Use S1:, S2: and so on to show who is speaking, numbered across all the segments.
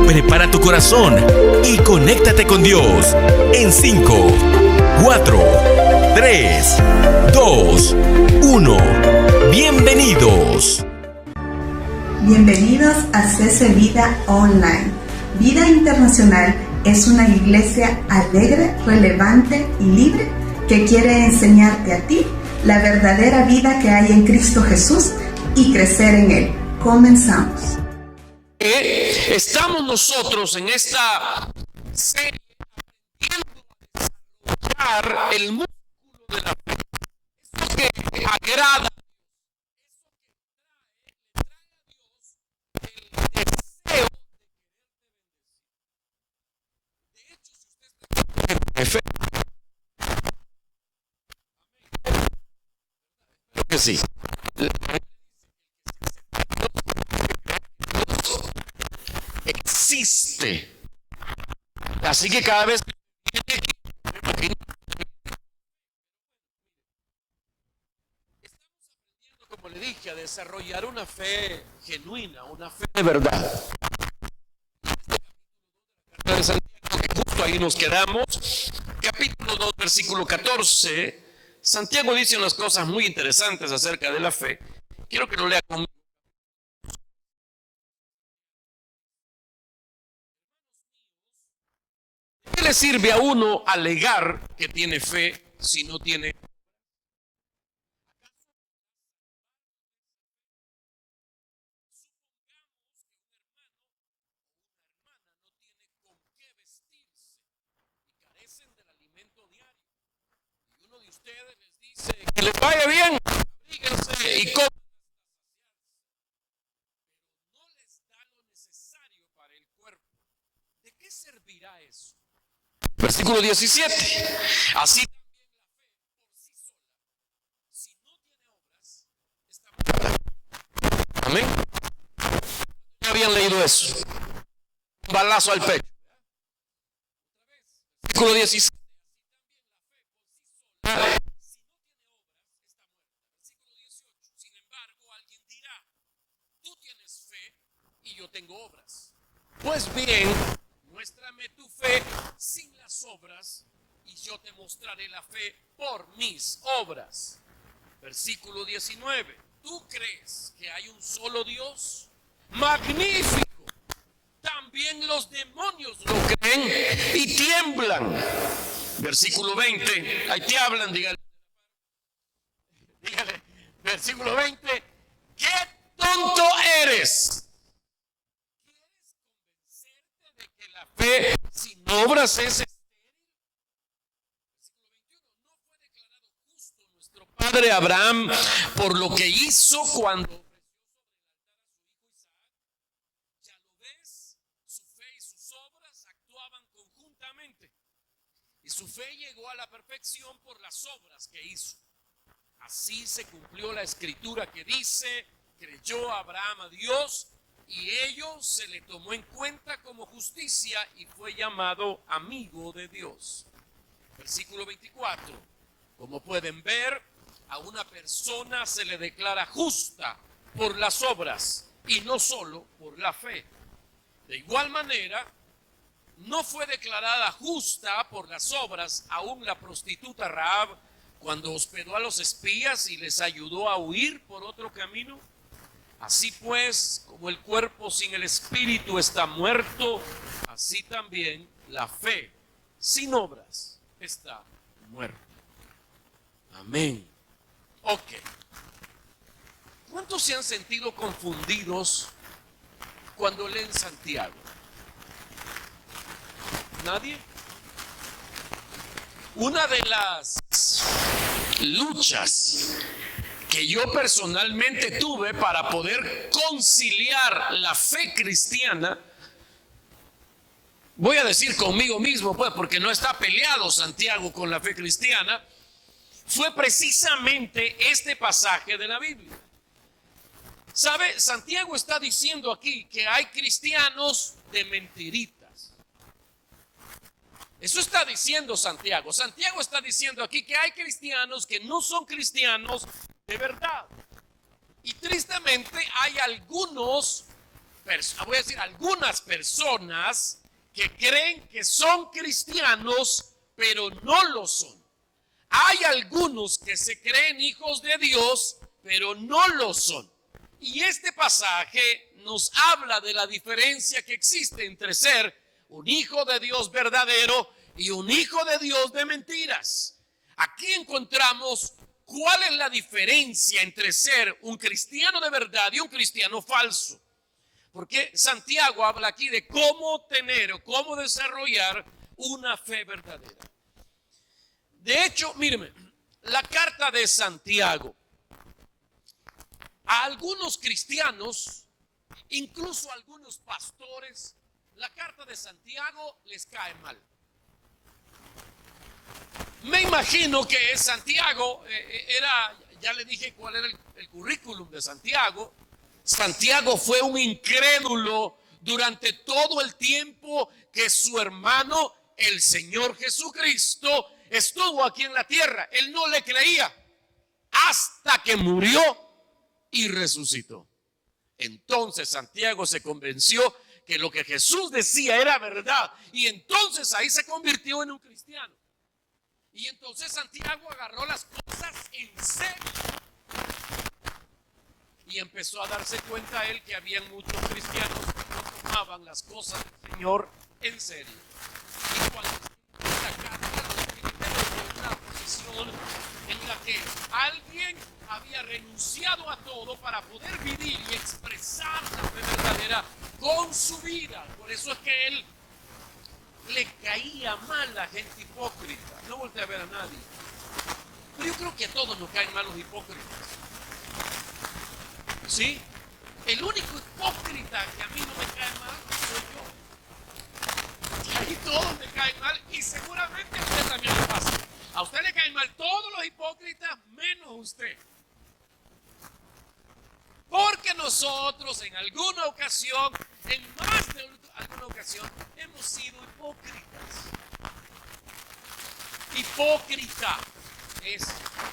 S1: Prepara tu corazón y conéctate con Dios en 5, 4, 3, 2, 1. Bienvenidos.
S2: Bienvenidos a CC Vida Online. Vida Internacional es una iglesia alegre, relevante y libre que quiere enseñarte a ti la verdadera vida que hay en Cristo Jesús y crecer en Él. Comenzamos.
S3: Estamos nosotros en esta serie aprendiendo a desarrollar el músculo de la fe. Eso que agrada, eso que le trae a Dios el deseo de quererte bendecir. De hecho, si usted está en fe, creo que sí. Existe. Así que cada vez que estamos aprendiendo, como le dije, a desarrollar una fe genuina, una fe de verdad. De Santiago, que justo ahí nos quedamos, capítulo 2, versículo 14. Santiago dice unas cosas muy interesantes acerca de la fe. Quiero que lo lea conmigo. ¿Qué le sirve a uno alegar que tiene fe si no tiene? Supongamos que un hermano o una hermana no tiene con qué vestirse y carecen del alimento diario. Y uno de ustedes les dice que les vaya bien, abríguense y coman. No les da lo necesario para el cuerpo. ¿De qué servirá eso? Versículo 17. Así también la fe por sí sola, si no tiene obras, está muerta. Amén. ¿Ya habían leído eso? Un balazo al pecho. Versículo 17. Así también la fe por sí sola, si no tiene obras, está muerta. Versículo 18. Sin embargo, alguien dirá: tú tienes fe y yo tengo obras. Pues bien, muéstrame tu fe sin las obras y yo te mostraré la fe por mis obras. Versículo 19. ¿Tú crees que hay un solo Dios? Magnífico. También los demonios lo creen y tiemblan. Versículo 20. Ahí te hablan, dígale. Versículo 20. ¡Qué tonto eres! La fe sin obras es estéril. Versículo 21. No fue declarado justo nuestro padre Abraham por lo que hizo cuando ofreció sobre el altar a su hijo Isaac. Ya lo ves, su fe y sus obras actuaban conjuntamente y su fe llegó a la perfección por las obras que hizo. Así se cumplió la escritura que dice: creyó Abraham a Dios y ello se le tomó en cuenta como justicia y fue llamado amigo de Dios. Versículo 24. Como pueden ver, a una persona se le declara justa por las obras y no solo por la fe. De igual manera, no fue declarada justa por las obras aún la prostituta Rahab cuando hospedó a los espías y les ayudó a huir por otro camino. Así pues, como el cuerpo sin el espíritu está muerto, así también la fe sin obras está muerta. Amén. Ok. ¿Cuántos se han sentido confundidos cuando leen Santiago? ¿Nadie? Una de las luchas que yo personalmente tuve para poder conciliar la fe cristiana, voy a decir conmigo mismo, pues, porque no está peleado Santiago con la fe cristiana, fue precisamente este pasaje de la Biblia. ¿Sabe? Santiago está diciendo aquí que hay cristianos de mentiritas. Eso está diciendo Santiago. Santiago está diciendo aquí que hay cristianos que no son cristianos de verdad. Y tristemente hay algunas personas que creen que son cristianos, pero no lo son. Hay algunos que se creen hijos de Dios, pero no lo son. Y este pasaje nos habla de la diferencia que existe entre ser un hijo de Dios verdadero y un hijo de Dios de mentiras. Aquí encontramos cuál es la diferencia entre ser un cristiano de verdad y un cristiano falso. Porque Santiago habla aquí de cómo tener o cómo desarrollar una fe verdadera. De hecho, míreme, la carta de Santiago a algunos cristianos, incluso a algunos pastores, la carta de Santiago les cae mal. Me imagino que Santiago ya le dije cuál era el currículum de Santiago. Santiago fue un incrédulo durante todo el tiempo que su hermano, el Señor Jesucristo, estuvo aquí en la tierra. Él no le creía hasta que murió y resucitó. Entonces Santiago se convenció que lo que Jesús decía era verdad, y entonces ahí se convirtió en un cristiano. Y entonces Santiago agarró las cosas en serio y empezó a darse cuenta él que había muchos cristianos que no tomaban las cosas del Señor en serio. Y cuando la carta de una posición en la que alguien había renunciado a todo para poder vivir y expresar la fe verdadera con su vida. Por eso es que él le caía mal la gente hipócrita. No voltea a ver a nadie. Pero yo creo que a todos nos caen mal los hipócritas. ¿Sí? El único hipócrita que a mí no me cae mal soy yo. Y ahí todos me caen mal, y seguramente a usted también le pasa. A usted le caen mal todos los hipócritas menos usted. Porque nosotros en alguna ocasión, en más de alguna ocasión, hemos sido hipócritas. Hipócrita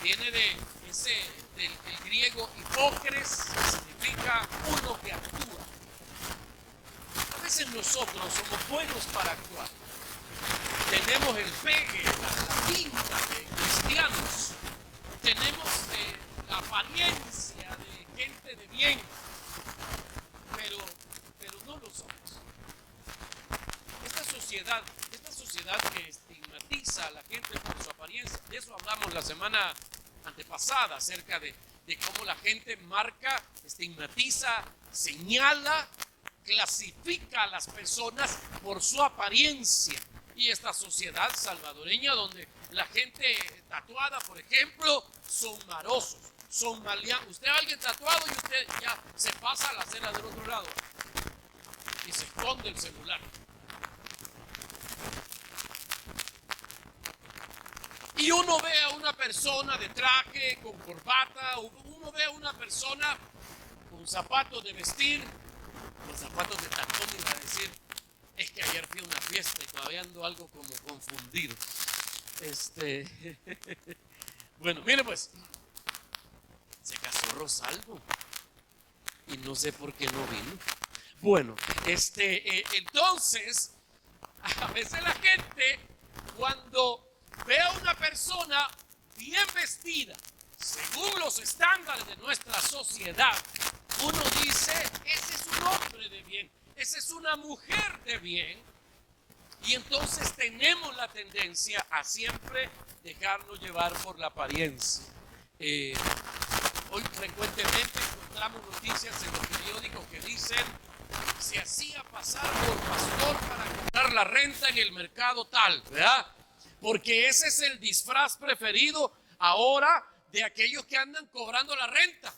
S3: viene del griego hipócres, que significa uno que actúa. A veces nosotros somos buenos para actuar. Tenemos el pegue, la pinta de cristianos. Tenemos la apariencia de gente de bien, pero no lo somos. Esta sociedad que estigmatiza a la gente por su apariencia, de eso hablamos la semana antepasada, acerca de cómo la gente marca, estigmatiza, señala, clasifica a las personas por su apariencia. Y esta sociedad salvadoreña, donde la gente tatuada, por ejemplo, son marosos, son maleantes. Usted ve a alguien tatuado y usted ya se pasa a la acera del otro lado y se esconde el celular. Y uno ve a una persona de traje, con corbata, uno ve a una persona con zapatos de vestir, con zapatos de tacón, y va a decir, es que ayer fui a una fiesta y todavía ando algo como confundido. Bueno, mire pues, se casó Rosalvo y no sé por qué no vino. Bueno, entonces, a veces la gente, cuando ve a una persona bien vestida, según los estándares de nuestra sociedad, uno dice, ese es un hombre de bien, esa es una mujer de bien. Y entonces tenemos la tendencia a siempre dejarnos llevar por la apariencia. Hoy frecuentemente encontramos noticias en los periódicos que dicen, se hacía pasar por pastor para cobrar la renta en el mercado tal, ¿verdad? Porque ese es el disfraz preferido ahora de aquellos que andan cobrando la renta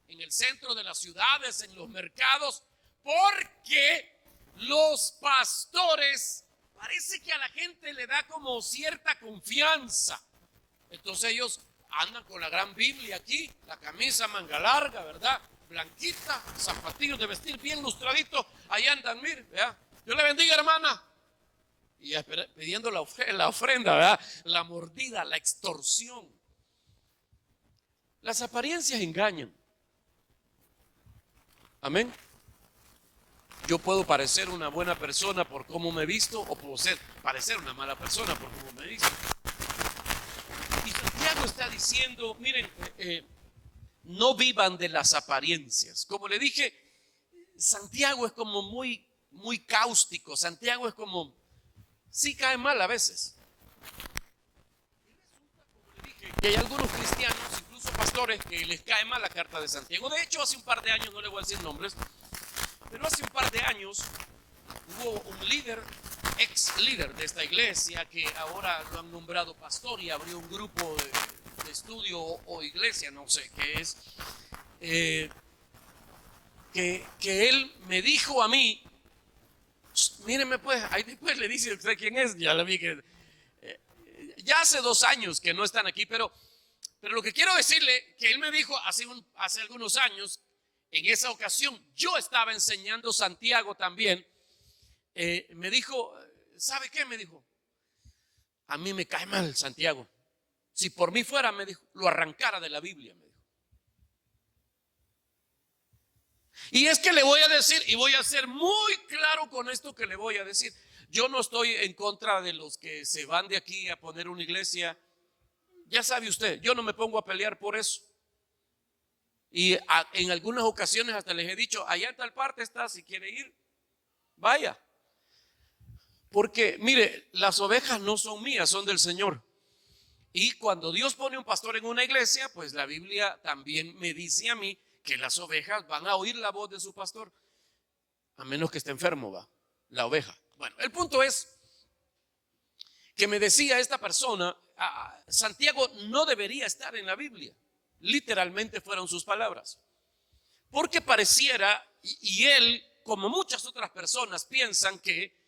S3: en el centro de las ciudades, en los mercados, porque los pastores parece que a la gente le da como cierta confianza. Entonces ellos andan con la gran Biblia aquí, la camisa manga larga, ¿verdad? blanquita, zapatillos de vestir bien lustradito. Ahí andan, mire, ¿verdad? Dios le bendiga, hermana. Y pidiendo la ofrenda, ¿verdad? La mordida, la extorsión. Las apariencias engañan. Amén. Yo puedo parecer una buena persona por cómo me he visto, o puedo parecer una mala persona por cómo me he visto. Y Santiago está diciendo, miren, no vivan de las apariencias. Como le dije, Santiago es como muy cáustico. Santiago es como, sí cae mal a veces. Y resulta, como le dije, que hay algunos cristianos, incluso pastores, que les cae mal la carta de Santiago. De hecho, hace un par de años, no le voy a decir nombres, pero hace un par de años hubo un líder, ex líder de esta iglesia, que ahora lo han nombrado pastor y abrió un grupo de estudio o iglesia, no sé qué es, que él me dijo a mí, míreme pues, ahí después le dice usted quién es, ya la vi que ya hace 2 años que no están aquí, pero lo que quiero decirle, que él me dijo hace algunos años, en esa ocasión yo estaba enseñando Santiago también, me dijo, ¿sabe qué? Me dijo, a mí me cae mal Santiago. Si por mí fuera, me dijo, lo arrancara de la Biblia, me dijo. Y es que le voy a decir, y voy a ser muy claro con esto que le voy a decir. Yo no estoy en contra de los que se van de aquí a poner una iglesia. Ya sabe usted, yo no me pongo a pelear por eso. Y en algunas ocasiones hasta les he dicho, allá en tal parte está, si quiere ir, vaya. Porque mire, las ovejas no son mías, son del Señor. Y cuando Dios pone un pastor en una iglesia, pues la Biblia también me dice a mí que las ovejas van a oír la voz de su pastor, a menos que esté enfermo, va, la oveja. Bueno, el punto es que me decía esta persona, Santiago no debería estar en la Biblia. Literalmente fueron sus palabras. Porque pareciera, y él, como muchas otras personas, piensan que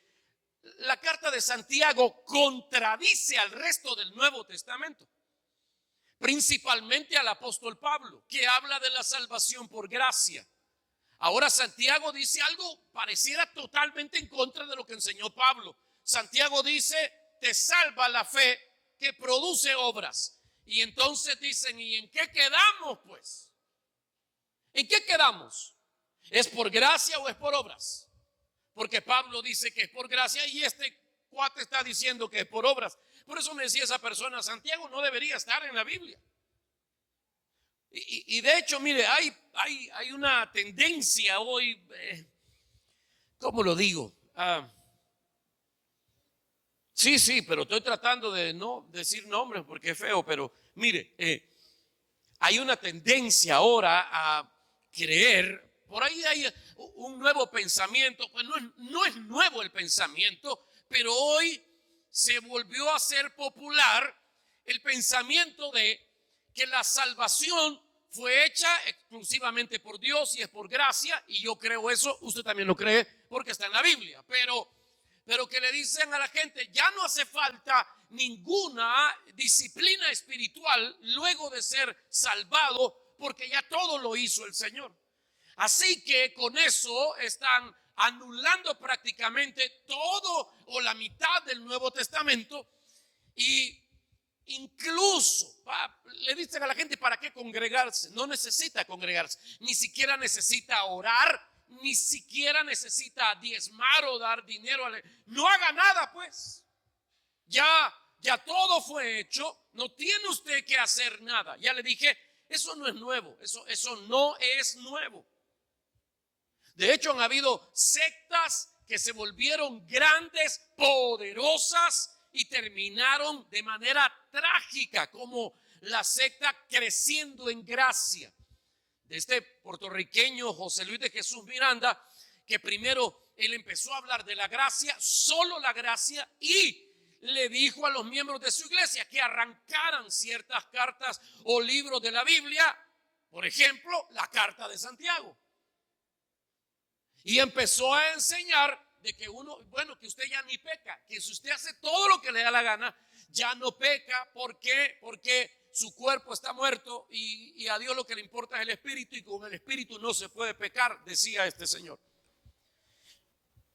S3: la carta de Santiago contradice al resto del Nuevo Testamento. Principalmente al apóstol Pablo, que habla de la salvación por gracia. Ahora Santiago dice algo pareciera totalmente en contra de lo que enseñó Pablo. Santiago dice, te salva la fe que produce obras. Y entonces dicen, ¿y en qué quedamos pues? ¿En qué quedamos? ¿Es por gracia o es por obras? Porque Pablo dice que es por gracia y este cuate está diciendo que es por obras. Por eso me decía esa persona, Santiago no debería estar en la Biblia. Y de hecho, mire, hay una tendencia hoy, ¿cómo lo digo? Sí, pero estoy tratando de no decir nombres porque es feo, pero mire, hay una tendencia ahora a creer, por ahí hay un nuevo pensamiento, pues no es nuevo el pensamiento, pero hoy se volvió a ser popular el pensamiento de que la salvación fue hecha exclusivamente por Dios y es por gracia, y yo creo eso, usted también lo cree porque está en la Biblia, pero que le dicen a la gente, ya no hace falta ninguna disciplina espiritual luego de ser salvado, porque ya todo lo hizo el Señor. Así que con eso están anulando prácticamente todo o la mitad del Nuevo Testamento, y incluso le dicen a la gente, ¿para qué congregarse? No necesita congregarse, ni siquiera necesita orar, ni siquiera necesita diezmar o dar dinero. No haga nada pues. Ya todo fue hecho. No tiene usted que hacer nada. Ya le dije, eso no es nuevo. Eso no es nuevo. De hecho, han habido sectas que se volvieron grandes, poderosas y terminaron de manera trágica, como la secta Creciendo en Gracia de este puertorriqueño José Luis de Jesús Miranda, que primero él empezó a hablar de la gracia, solo la gracia, y le dijo a los miembros de su iglesia que arrancaran ciertas cartas o libros de la Biblia, por ejemplo, la carta de Santiago. Y empezó a enseñar de que que usted ya ni peca, que si usted hace todo lo que le da la gana, ya no peca. ¿Por qué? Porque su cuerpo está muerto y a Dios lo que le importa es el espíritu, y con el espíritu no se puede pecar, decía este señor.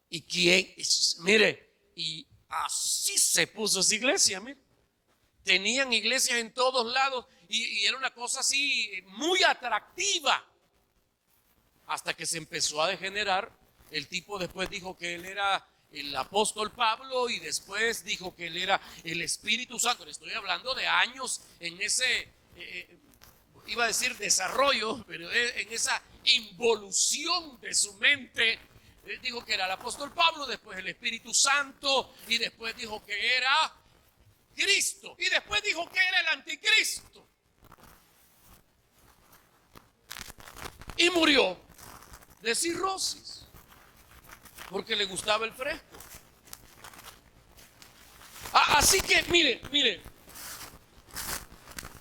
S3: Y quién, mire, y así se puso esa iglesia, mire. Tenían iglesias en todos lados y era una cosa así muy atractiva. Hasta que se empezó a degenerar. El tipo después dijo que él era el apóstol Pablo y después dijo que él era el Espíritu Santo. Le estoy hablando de años en ese, iba a decir desarrollo, pero en esa involución de su mente. Él dijo que era el apóstol Pablo, después el Espíritu Santo, y después dijo que era Cristo, y después dijo que era el anticristo. Y murió de cirrosis porque le gustaba el fresco. Así que mire,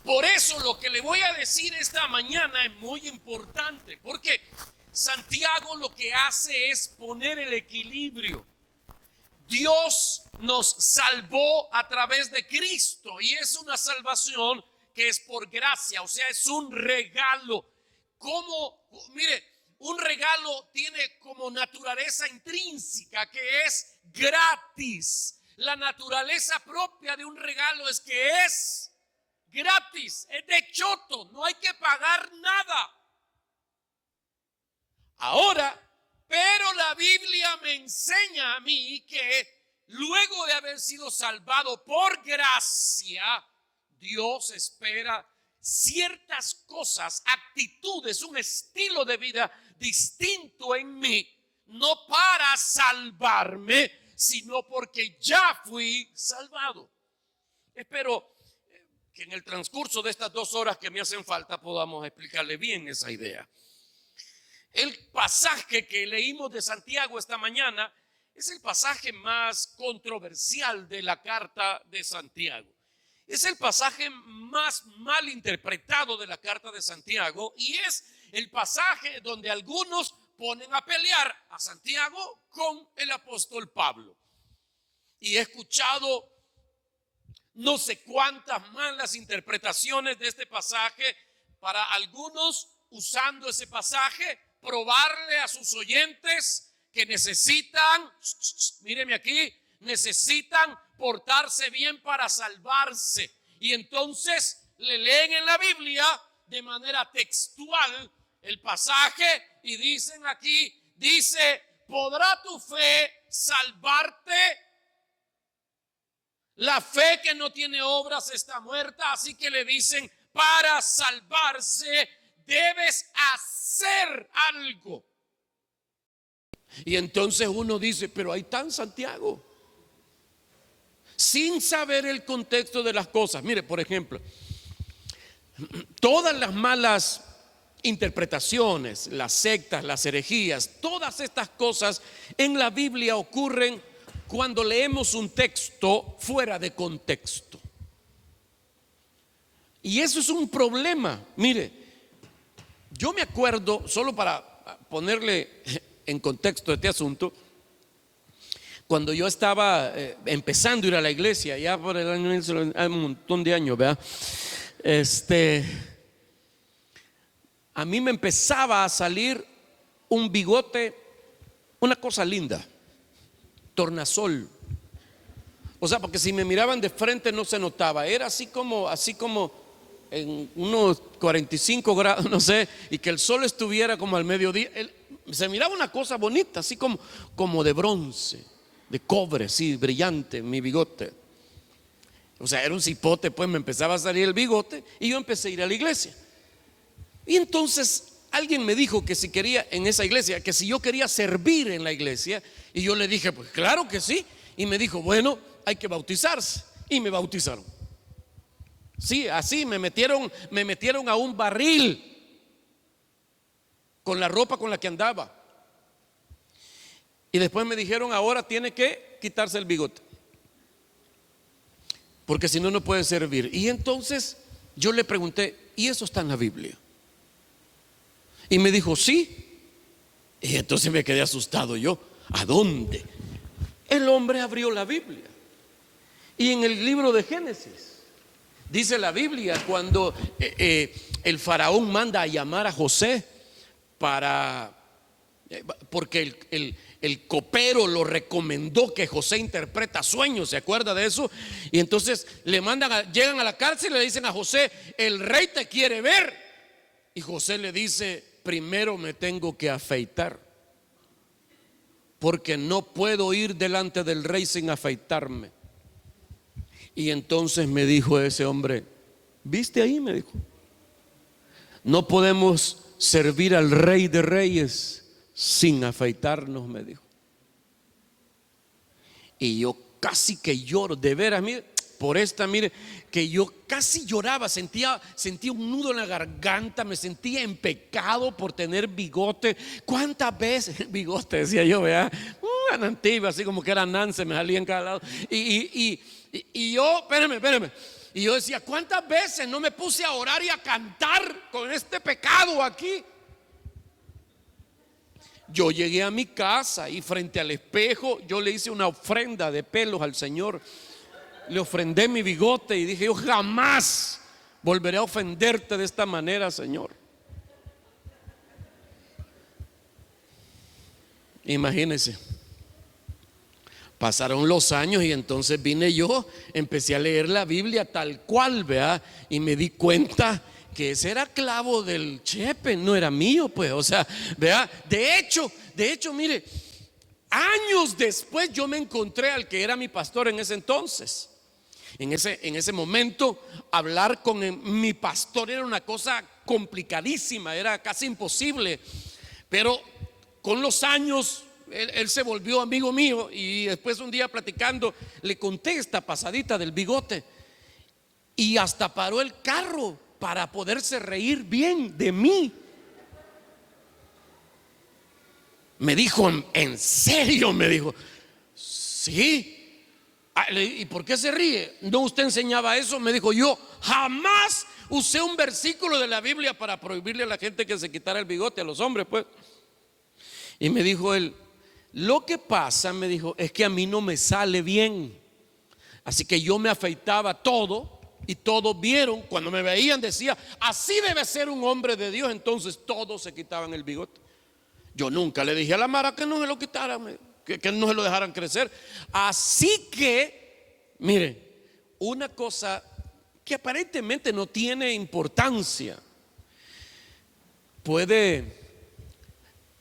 S3: por eso lo que le voy a decir esta mañana es muy importante, porque Santiago lo que hace es poner el equilibrio. Dios nos salvó a través de Cristo y es una salvación que es por gracia, o sea, es un regalo. Mire, un regalo tiene como naturaleza intrínseca que es gratis. La naturaleza propia de un regalo es que es gratis, es de choto, no hay que pagar nada. Ahora, pero la Biblia me enseña a mí que luego de haber sido salvado por gracia, Dios espera ciertas cosas, actitudes, un estilo de vida distinto en mí, no para salvarme, sino porque ya fui salvado. Espero que en el transcurso de estas 2 horas que me hacen falta podamos explicarle bien esa idea. El pasaje que leímos de Santiago esta mañana es el pasaje más controversial de la carta de Santiago. Es el pasaje más mal interpretado de la carta de Santiago y es el pasaje donde algunos ponen a pelear a Santiago con el apóstol Pablo. Y he escuchado no sé cuántas malas interpretaciones de este pasaje, para algunos usando ese pasaje probarle a sus oyentes que necesitan, míreme aquí, necesitan portarse bien para salvarse. Y entonces le leen en la Biblia de manera textual el pasaje y dicen aquí, dice, ¿podrá tu fe salvarte? La fe que no tiene obras está muerta, así que le dicen, para salvarse debes hacer algo. Y entonces uno dice, pero ahí está en Santiago, sin saber el contexto de las cosas. Mire, por ejemplo, todas las malas interpretaciones, las sectas, las herejías, todas estas cosas en la Biblia ocurren cuando leemos un texto fuera de contexto. Y eso es un problema. Mire, yo me acuerdo, solo para ponerle en contexto este asunto, cuando yo estaba empezando a ir a la iglesia, ya por el año, hay un montón de años, ¿verdad? A mí me empezaba a salir un bigote, una cosa linda, tornasol. O sea, porque si me miraban de frente no se notaba, era así como en unos 45 grados, no sé, y que el sol estuviera como al mediodía. Se miraba una cosa bonita, así como de bronce, de cobre, sí, brillante, mi bigote. O sea, era un cipote, pues me empezaba a salir el bigote y yo empecé a ir a la iglesia. Y entonces alguien me dijo que si quería en esa iglesia, que si yo quería servir en la iglesia, y yo le dije, pues claro que sí. Y me dijo, bueno, hay que bautizarse. Y me bautizaron. Sí, así me metieron a un barril con la ropa con la que andaba. Y después me dijeron, ahora tiene que quitarse el bigote, porque si no, no puede servir. Y entonces yo le pregunté, ¿y eso está en la Biblia? Y me dijo, sí. Y entonces me quedé asustado yo. ¿A dónde? El hombre abrió la Biblia y en el libro de Génesis Dice la Biblia cuando el faraón manda a llamar a José porque el copero lo recomendó que José interpreta sueños, ¿se acuerda de eso? Y entonces llegan a la cárcel y le dicen a José: el rey te quiere ver. Y José le dice: primero me tengo que afeitar, porque no puedo ir delante del rey sin afeitarme. Y entonces me dijo ese hombre: ¿viste ahí? Me dijo: no podemos servir al Rey de Reyes sin afeitarnos, me dijo. Y yo casi que lloro, de veras, mire, mire, que yo casi lloraba, sentía un nudo en la garganta, me sentía en pecado por tener bigote. ¿Cuántas veces? Bigote, decía yo, vea, antigua, así como que era Nancy, me salía en cada lado. Y yo, espérame. Y yo decía: ¿cuántas veces no me puse a orar y a cantar con este pecado aquí? Yo llegué a mi casa y frente al espejo yo le hice una ofrenda de pelos al Señor. Le ofrendé mi bigote y dije: yo jamás volveré a ofenderte de esta manera, Señor. Imagínense. Pasaron los años y entonces vine yo, empecé a leer la Biblia tal cual, vea, y me di cuenta que ese era clavo del chepe, no era mío, pues, o sea, vea, de hecho, mire, años después yo me encontré al que era mi pastor en ese entonces. En ese momento, hablar con mi pastor era una cosa complicadísima, era casi imposible, pero con los años él se volvió amigo mío, y después un día platicando le conté esta pasadita del bigote, y hasta paró el carro para poderse reír bien de mí. Me dijo: ¿en serio? Me dijo: sí. ¿Y por qué se ríe? ¿No usted enseñaba eso? Me dijo: yo jamás usé un versículo de la Biblia para prohibirle a la gente que se quitara el bigote, a los hombres, pues. Y me dijo él: lo que pasa, me dijo, es que a mí no me sale bien. Así que yo me afeitaba todo, y todos vieron, cuando me veían decía: así debe ser un hombre de Dios. Entonces todos se quitaban el bigote. Yo nunca le dije a la Mara que no se lo quitaran, que no se lo dejaran crecer. Así que, mire, una cosa que aparentemente no tiene importancia puede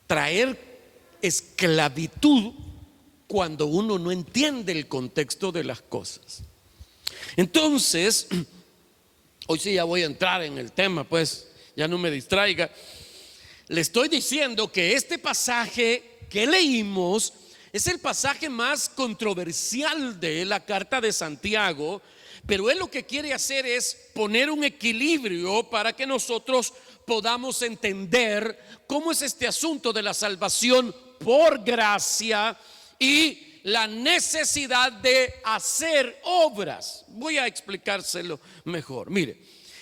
S3: traer esclavitud cuando uno no entiende el contexto de las cosas. Entonces, hoy sí ya voy a entrar en el tema, pues ya no me distraiga. Le estoy diciendo que este pasaje que leímos es el pasaje más controversial de la carta de Santiago, pero él lo que quiere hacer es poner un equilibrio para que nosotros podamos entender cómo es este asunto de la salvación por gracia y la necesidad de hacer obras. Voy a explicárselo mejor. Mire,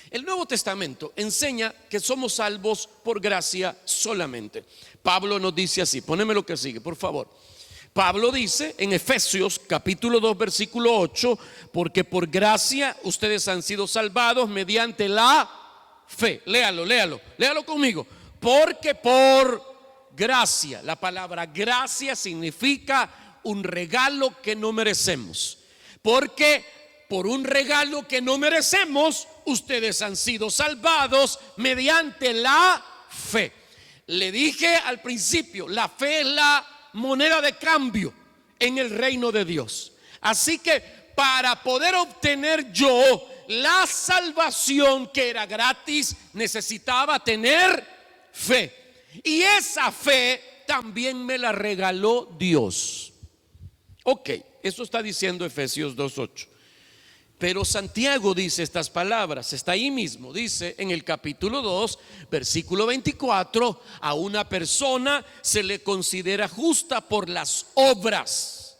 S3: el Nuevo Testamento enseña que somos salvos por gracia solamente. Pablo nos dice así, poneme lo que sigue, por favor. Pablo dice en Efesios capítulo 2 versículo 8: porque por gracia ustedes han sido salvados mediante la fe. Léalo conmigo. Porque por gracia, la palabra gracia significa un regalo que no merecemos. Porque por un regalo que no merecemos, ustedes han sido salvados mediante la fe. Le dije al principio, la fe es la moneda de cambio en el reino de Dios. Así que para poder obtener yo la salvación que era gratis, necesitaba tener fe. Y esa fe también me la regaló Dios. Ok, eso está diciendo Efesios 2:8. Pero Santiago dice estas palabras, está ahí mismo, dice en el capítulo 2, versículo 24: a una persona se le considera justa por las obras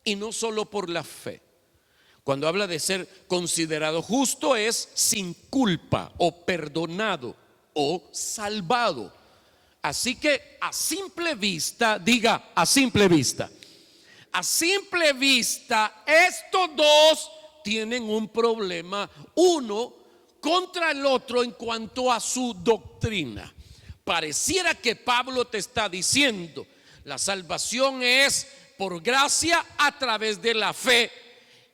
S3: y no solo por la fe. Cuando habla de ser considerado justo es sin culpa o perdonado o salvado. Así que a simple vista, diga a simple vista, estos dos tienen un problema uno contra el otro en cuanto a su doctrina. Pareciera que Pablo te está diciendo: la salvación es por gracia a través de la fe.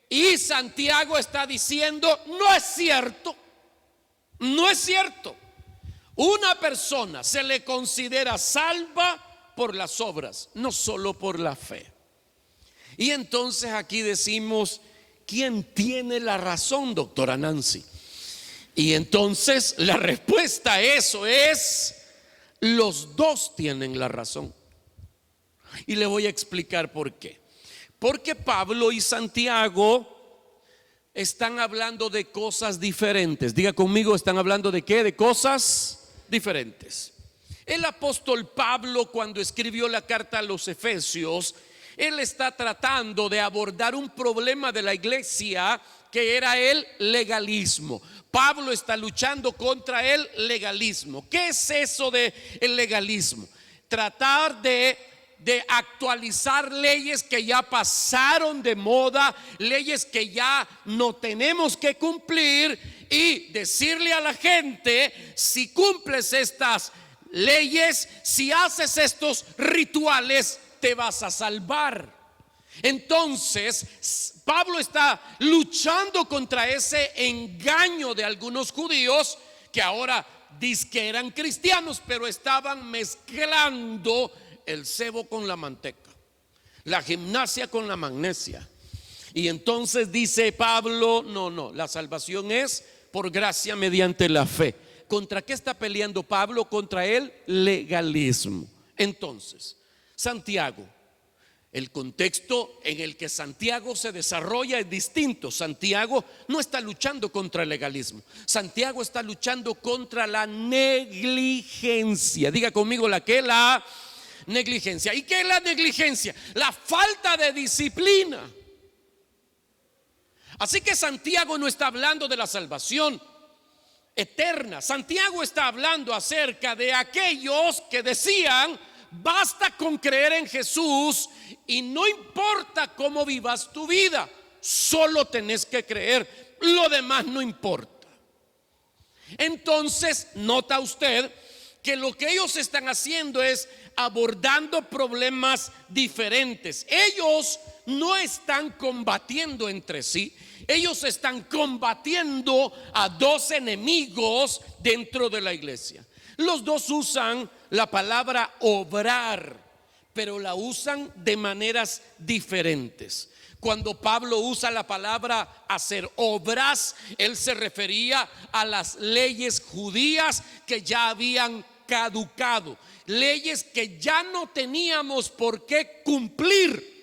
S3: Y Santiago está diciendo: no es cierto, no es cierto. Una persona se le considera salva por las obras, no solo por la fe. Y entonces aquí decimos: ¿quién tiene la razón, doctora Nancy? Y entonces la respuesta a eso es: los dos tienen la razón. Y le voy a explicar por qué. Porque Pablo y Santiago están hablando de cosas diferentes. Diga conmigo, ¿están hablando de qué? De cosas diferentes. El apóstol Pablo, cuando escribió la carta a los Efesios, él está tratando de abordar un problema de la iglesia que era el legalismo. Pablo está luchando contra el legalismo. ¿Qué es eso de el legalismo? Tratar de actualizar leyes que ya pasaron de moda, leyes que ya no tenemos que cumplir, y decirle a la gente: si cumples estas leyes, si haces estos rituales, te vas a salvar. Entonces Pablo está luchando contra ese engaño de algunos judíos que ahora dicen que eran cristianos, pero estaban mezclando el cebo con la manteca, la gimnasia con la magnesia. Y entonces dice Pablo: no, la salvación es por gracia mediante la fe. ¿Contra qué está peleando Pablo? Contra el legalismo. Entonces, Santiago, el contexto en el que Santiago se desarrolla es distinto. Santiago no está luchando contra el legalismo. Santiago está luchando contra la negligencia. Diga conmigo, la negligencia. ¿Y qué es la negligencia? La falta de disciplina. Así que Santiago no está hablando de la salvación eterna. Santiago está hablando acerca de aquellos que decían: basta con creer en Jesús y no importa cómo vivas tu vida, solo tenés que creer, lo demás no importa. Entonces, nota usted que lo que ellos están haciendo es abordando problemas diferentes. Ellos no están combatiendo entre sí, ellos están combatiendo a dos enemigos dentro de la iglesia. Los dos usan la palabra obrar, pero la usan de maneras diferentes. Cuando Pablo usa la palabra hacer obras, él se refería a las leyes judías que ya habían caducado, leyes que ya no teníamos por qué cumplir.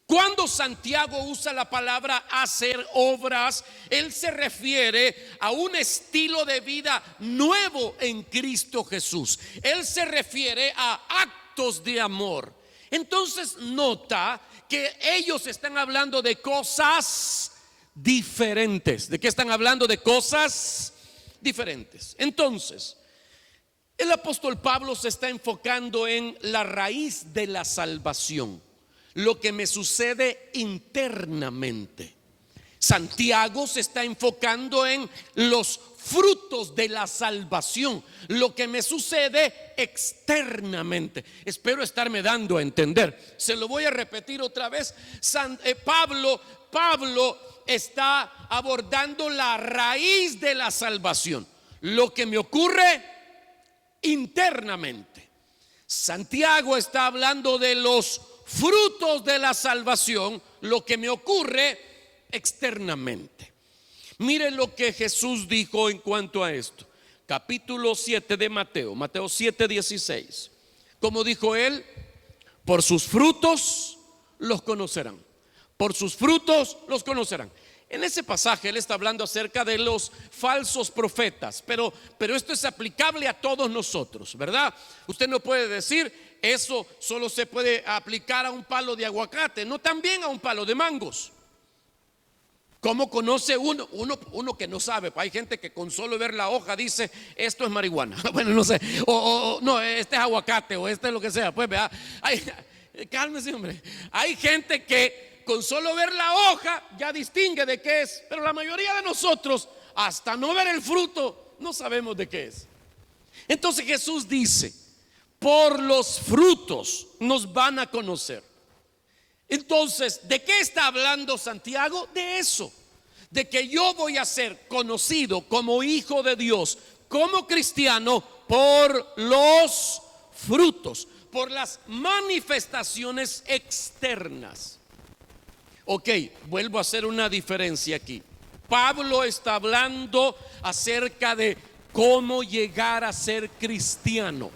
S3: Cuando Santiago usa la palabra hacer obras, él se refiere a un estilo de vida nuevo en Cristo Jesús. Él se refiere a actos de amor. Entonces nota que ellos están hablando de cosas diferentes. ¿De qué están hablando? De cosas diferentes. Entonces, el apóstol Pablo se está enfocando en la raíz de la salvación, lo que me sucede internamente. Santiago se está enfocando en los frutos de la salvación, lo que me sucede externamente. Espero estarme dando a entender. Se lo voy a repetir otra vez. Pablo está abordando la raíz de la salvación, lo que me ocurre internamente. Santiago está hablando de los frutos de la salvación, lo que me ocurre externamente. Miren lo que Jesús dijo en cuanto a esto. Capítulo 7 de Mateo 7:16. Como dijo él: por sus frutos los conocerán. Por sus frutos los conocerán. En ese pasaje él está hablando acerca de los falsos profetas, pero esto es aplicable a todos nosotros, ¿verdad? Usted no puede decir: eso solo se puede aplicar a un palo de aguacate. No, también a un palo de mangos. ¿Cómo conoce uno que no sabe? Hay gente que con solo ver la hoja dice: esto es marihuana. Bueno, no sé. No, este es aguacate, o este es lo que sea. Pues vea, cálmese, hombre. Hay gente que con solo ver la hoja ya distingue de qué es. Pero la mayoría de nosotros, hasta no ver el fruto, no sabemos de qué es. Entonces Jesús dice: por los frutos nos van a conocer. Entonces, ¿de qué está hablando Santiago? De eso, de que yo voy a ser conocido como hijo de Dios, como cristiano, por los frutos, por las manifestaciones externas. Ok, vuelvo a hacer una diferencia aquí. Pablo está hablando acerca de cómo llegar a ser cristiano.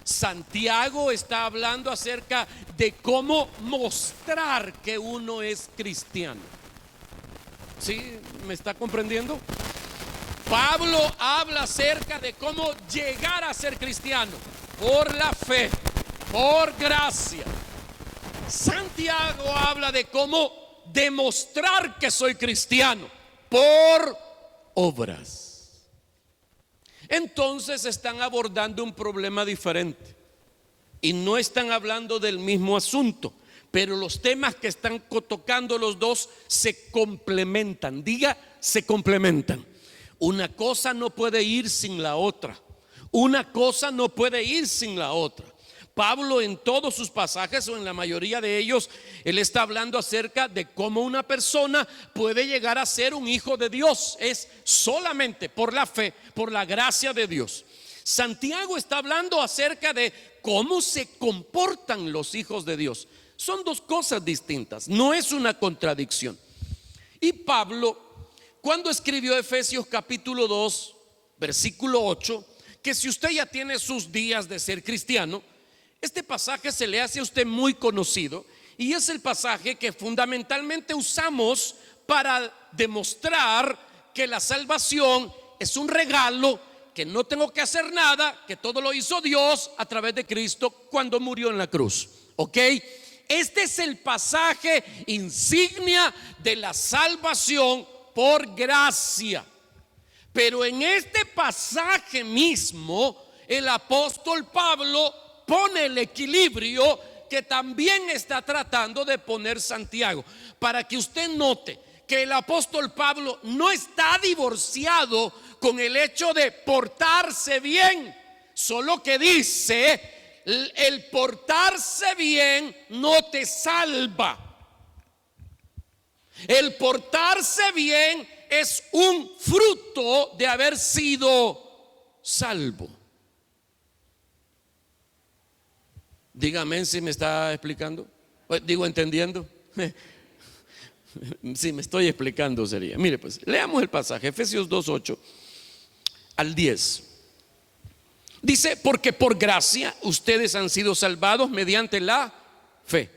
S3: Santiago está hablando acerca de cómo mostrar que uno es cristiano. ¿Sí? ¿Me está comprendiendo? Pablo habla acerca de cómo llegar a ser cristiano por la fe, por gracia. Santiago habla de cómo demostrar que soy cristiano por obras. Entonces están abordando un problema diferente y no están hablando del mismo asunto, pero los temas que están tocando los dos se complementan. Diga, se complementan. Una cosa no puede ir sin la otra. Una cosa no puede ir sin la otra. Pablo, en todos sus pasajes, o en la mayoría de ellos, él está hablando acerca de cómo una persona puede llegar a ser un hijo de Dios. Es solamente por la fe, por la gracia de Dios. Santiago está hablando acerca de cómo se comportan los hijos de Dios. Son dos cosas distintas, no es una contradicción. Y Pablo, cuando escribió Efesios capítulo 2, versículo 8, que si usted ya tiene sus días de ser cristiano, este pasaje se le hace a usted muy conocido y es el pasaje que fundamentalmente usamos para demostrar que la salvación es un regalo, que no tengo que hacer nada, que todo lo hizo Dios a través de Cristo cuando murió en la cruz. ¿Ok? Este es el pasaje insignia de la salvación por gracia. Pero en este pasaje mismo, el apóstol Pablo pone el equilibrio que también está tratando de poner Santiago, para que usted note que el apóstol Pablo no está divorciado con el hecho de portarse bien, solo que dice: el portarse bien no te salva. El portarse bien es un fruto de haber sido salvo. Dígame si me está explicando. Digo, entendiendo. Si me estoy explicando sería. Mire pues, leamos el pasaje, Efesios 2:8 al 10. Dice: porque por gracia ustedes han sido salvados mediante la fe.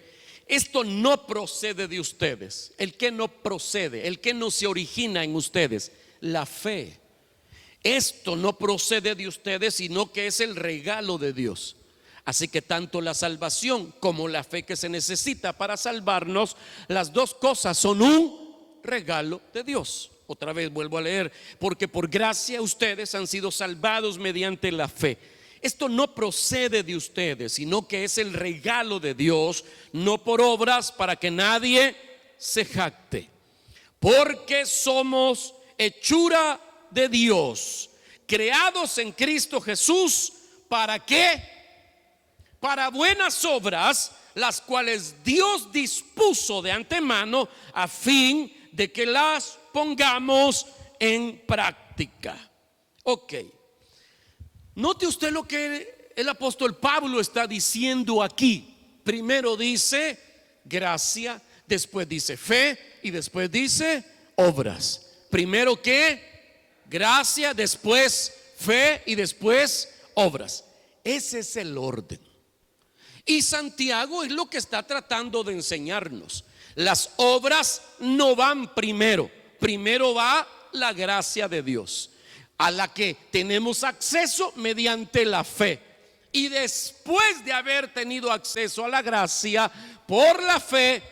S3: Esto no procede de ustedes. El que no procede, el que no se origina en ustedes, la fe. Esto no procede de ustedes, sino que es el regalo de Dios. Así que tanto la salvación como la fe que se necesita para salvarnos, las dos cosas son un regalo de Dios. Otra vez vuelvo a leer: porque por gracia ustedes han sido salvados mediante la fe. Esto no procede de ustedes, sino que es el regalo de Dios, no por obras, para que nadie se jacte. Porque somos hechura de Dios, creados en Cristo Jesús. ¿Para qué? Para buenas obras, las cuales Dios dispuso de antemano a fin de que las pongamos en práctica. Ok. Note usted lo que el apóstol Pablo está diciendo aquí. Primero dice gracia, después dice fe y después dice obras. Primero ¿qué? Gracia, después fe y después obras. Ese es el orden. Y Santiago es lo que está tratando de enseñarnos. Las obras no van primero. Primero va la gracia de Dios, a la que tenemos acceso mediante la fe. Y después de haber tenido acceso a la gracia por la fe,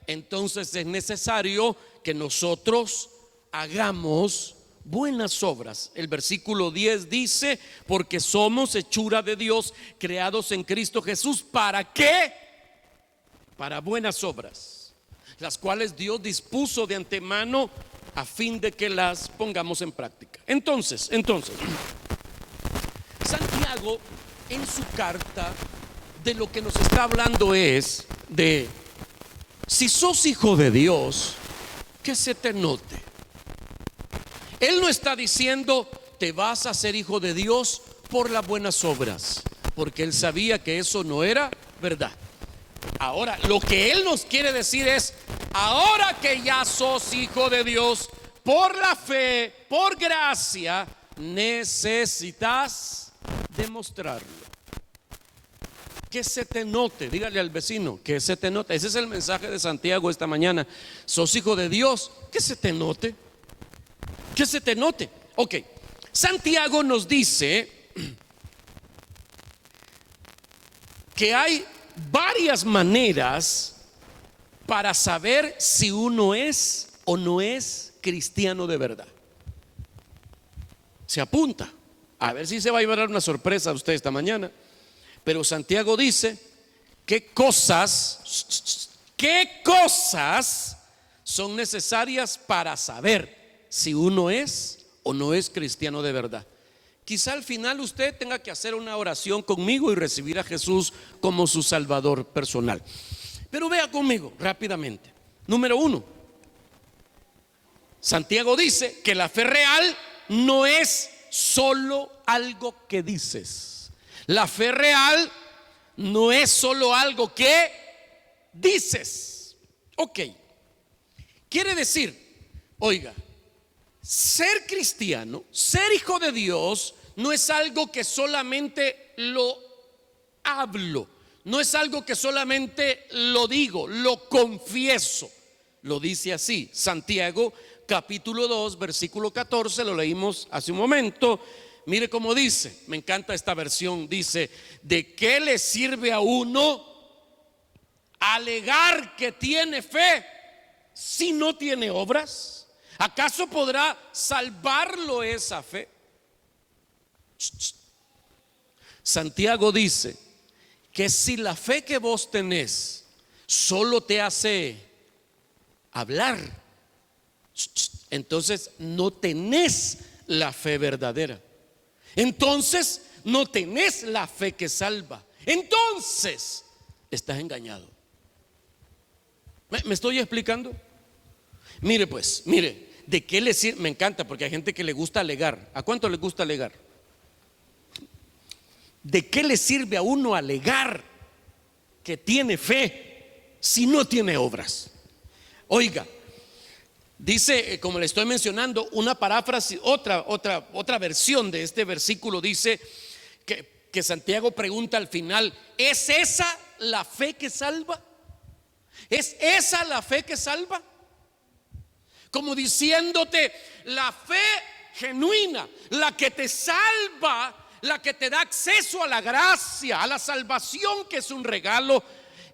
S3: entonces es necesario que nosotros hagamos buenas obras. El versículo 10 dice: porque somos hechura de Dios, creados en Cristo Jesús. ¿Para qué? Para buenas obras. las cuales Dios dispuso de antemano a fin de que las pongamos en práctica. Entonces, Santiago en su carta de lo que nos está hablando es de: si sos hijo de Dios, que se te note. Él no está diciendo te vas a ser hijo de Dios por las buenas obras, porque él sabía que eso no era verdad. Ahora, lo que él nos quiere decir es: ahora que ya sos hijo de Dios por la fe, por gracia, necesitas demostrarlo. Que se te note. Dígale al vecino, que se te note. Ese es el mensaje de Santiago esta mañana. Sos hijo de Dios, que se te note. Que se te note. Ok, Santiago nos dice que hay varias maneras para saber si uno es o no es cristiano de verdad. Se apunta. A ver si se va a llevar una sorpresa a usted esta mañana. Pero Santiago dice qué cosas son necesarias para saber si uno es o no es cristiano de verdad. Quizá al final usted tenga que hacer una oración conmigo y recibir a Jesús como su Salvador personal. Pero vea conmigo rápidamente. Número 1, Santiago dice que la fe real no es solo algo que dices. La fe real no es solo algo que dices. Ok, quiere decir, oiga, ser cristiano, ser hijo de Dios, no es algo que solamente lo hablo, no es algo que solamente lo digo, lo confieso. Lo dice así, Santiago capítulo 2, versículo 14, lo leímos hace un momento. Mire cómo dice, me encanta esta versión, dice: ¿de qué le sirve a uno alegar que tiene fe si no tiene obras? ¿Acaso podrá salvarlo esa fe? Santiago dice que si la fe que vos tenés solo te hace hablar, entonces no tenés la fe verdadera. Entonces no tenés la fe que salva. Entonces estás engañado. ¿Me estoy explicando? Mire pues, mire, ¿de qué le sirve? Me encanta porque hay gente que le gusta alegar. ¿A cuánto le gusta alegar? ¿De qué le sirve a uno alegar que tiene fe si no tiene obras? Oiga, dice, como le estoy mencionando, una paráfrasis, otra versión de este versículo dice que Santiago pregunta al final: ¿es esa la fe que salva? ¿Es esa la fe que salva? Como diciéndote, la fe genuina, la que te salva, la que te da acceso a la gracia, a la salvación, que es un regalo,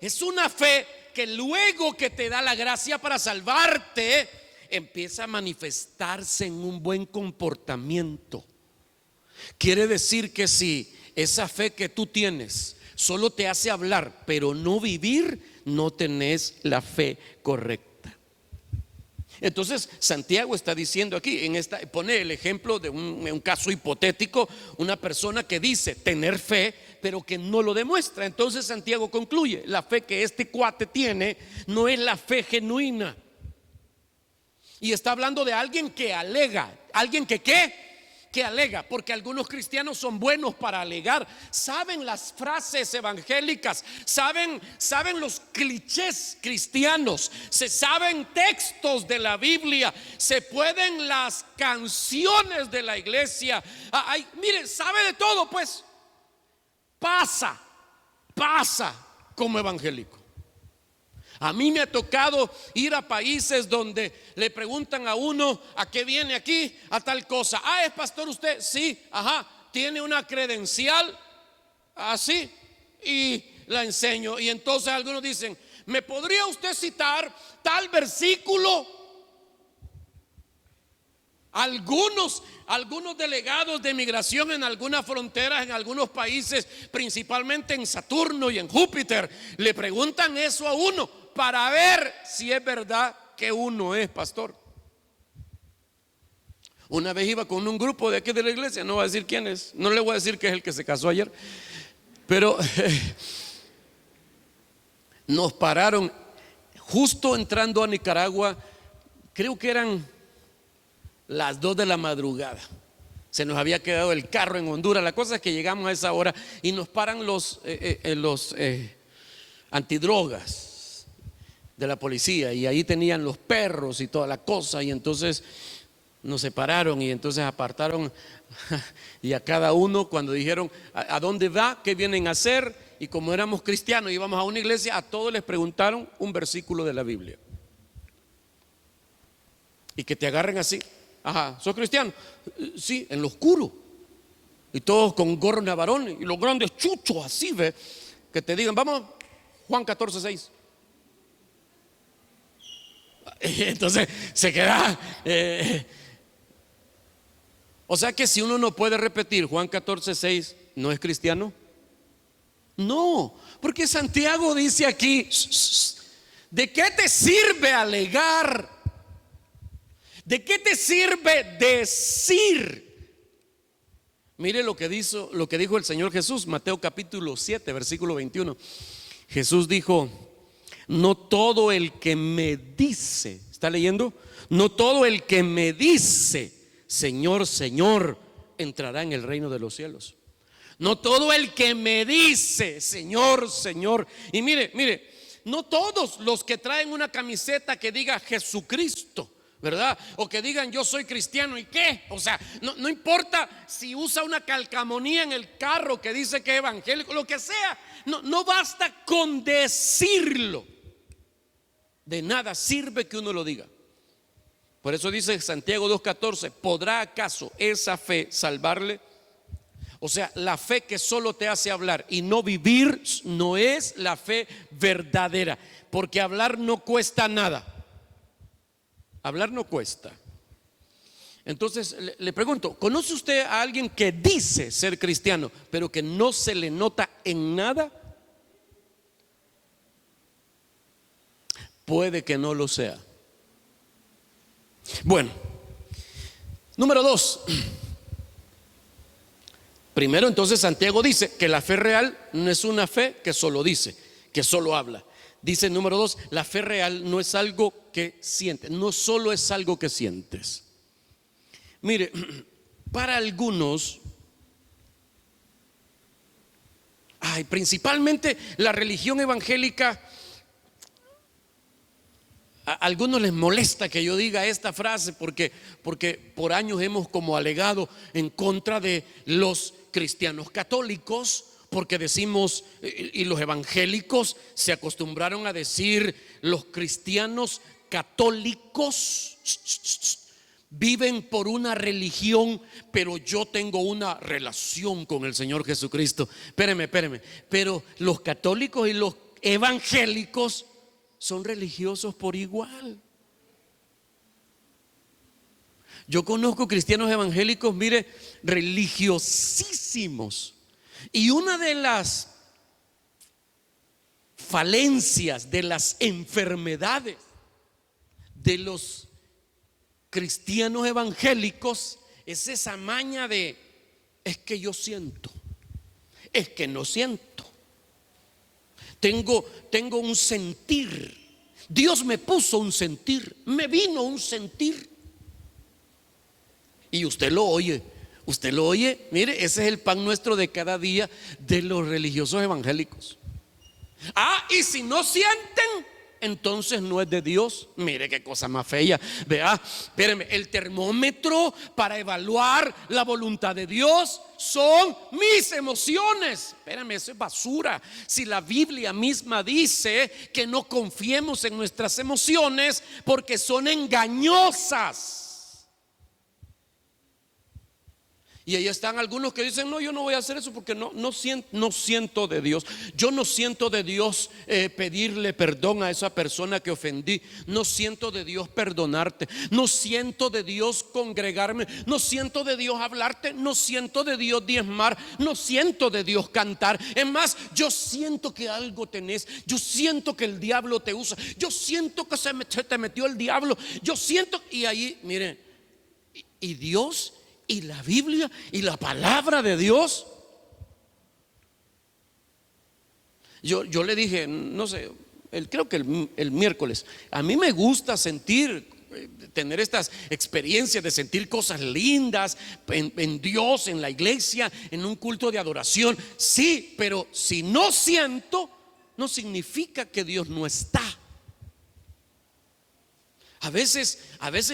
S3: es una fe que luego que te da la gracia para salvarte, empieza a manifestarse en un buen comportamiento. Quiere decir que si esa fe que tú tienes solo te hace hablar pero no vivir, no tenés la fe correcta. Entonces Santiago está diciendo aquí, pone el ejemplo de un caso hipotético, una persona que dice tener fe pero que no lo demuestra. Entonces Santiago concluye: la fe que este cuate tiene no es la fe genuina. Y está hablando de alguien que alega. ¿Alguien que qué? Que alega, porque algunos cristianos son buenos para alegar. Saben las frases evangélicas, saben los clichés cristianos, se saben textos de la Biblia, se pueden las canciones de la iglesia. Mire, sabe de todo, pues pasa como evangélico. A mí me ha tocado ir a países donde le preguntan a uno: ¿a qué viene aquí? A tal cosa. ¿Es pastor usted? Sí, tiene una credencial así, y la enseño. Y entonces algunos dicen: ¿me podría usted citar tal versículo? Algunos delegados de migración en algunas fronteras, en algunos países, principalmente en Saturno y en Júpiter, le preguntan eso a uno. para ver si es verdad que uno es pastor. Una vez iba con un grupo de aquí de la iglesia, no voy a decir quién es, no le voy a decir que es el que se casó ayer, pero nos pararon justo entrando a Nicaragua, creo que eran las 2 de la madrugada. Se nos había quedado el carro en Honduras. La cosa es que llegamos a esa hora y nos paran los antidrogas de la policía, y ahí tenían los perros y toda la cosa, y entonces nos separaron y entonces apartaron y a cada uno, cuando dijeron ¿a dónde va? ¿Qué vienen a hacer? Y como éramos cristianos y íbamos a una iglesia, a todos les preguntaron un versículo de la Biblia. Y que te agarren así: ajá, ¿sos cristiano? Sí, en lo oscuro. Y todos con gorro navarón y los grandes chuchos así, ¿ve? Que te digan, vamos, Juan 14:6. Entonces se queda. O sea que si uno no puede repetir Juan 14:6, ¿no es cristiano? No, porque Santiago dice aquí: ¿de qué te sirve alegar? ¿De qué te sirve decir? Mire lo que dijo el Señor Jesús, Mateo capítulo 7, versículo 21. Jesús dijo: no todo el que me dice, ¿está leyendo? No todo el que me dice Señor, Señor, entrará en el reino de los cielos. No todo el que me dice Señor, Señor. Y mire, no todos los que traen una camiseta que diga Jesucristo, ¿verdad? O que digan yo soy cristiano, ¿y qué? O sea, no importa si usa una calcamonía en el carro que dice que es evangélico, lo que sea. No basta con decirlo. De nada sirve que uno lo diga. Por eso dice Santiago 2:14: ¿podrá acaso esa fe salvarle? O sea, la fe que solo te hace hablar y no vivir no es la fe verdadera, porque hablar no cuesta nada. Hablar no cuesta. Entonces le pregunto, ¿conoce usted a alguien que dice ser cristiano, pero que no se le nota en nada? Puede que no lo sea. Bueno, número 2. Primero, entonces, Santiago dice que la fe real no es una fe que solo dice, que solo habla. Dice número 2, la fe real no es algo que sientes, no solo es algo que sientes. Mire, para algunos, principalmente la religión evangélica, a algunos les molesta que yo diga esta frase porque por años hemos como alegado en contra de los cristianos católicos, porque decimos, y los evangélicos se acostumbraron a decir, los cristianos católicos viven por una religión, pero yo tengo una relación con el Señor Jesucristo. Espéreme, pero los católicos y los evangélicos son religiosos por igual. Yo conozco cristianos evangélicos, mire, religiosísimos. Y una de las falencias, de las enfermedades de los cristianos evangélicos es esa maña de: es que yo siento, es que no siento, tengo un sentir, Dios me puso un sentir, me vino un sentir. Y usted lo oye, mire, ese es el pan nuestro de cada día de los religiosos evangélicos. Y si no sienten, entonces no es de Dios. Mire qué cosa más fea. Vea, espéreme, el termómetro para evaluar la voluntad de Dios son mis emociones. Espérame, eso es basura. Si la Biblia misma dice que no confiemos en nuestras emociones porque son engañosas. Y ahí están algunos que dicen: no, yo no voy a hacer eso porque no siento de Dios. Yo no siento de Dios pedirle perdón a esa persona que ofendí. No siento de Dios perdonarte. No siento de Dios congregarme. No siento de Dios hablarte. No siento de Dios diezmar. No siento de Dios cantar. Es más, yo siento que algo tenés. Yo siento que el diablo te usa. Yo siento que se te metió el diablo. Yo siento. Y ahí, mire, y Dios y la Biblia y la palabra de Dios. Yo le dije, no sé, creo que el miércoles, a mí me gusta tener estas experiencias de sentir cosas lindas en Dios, en la iglesia, en un culto de adoración. Sí, pero si no siento, no significa que Dios no está. A veces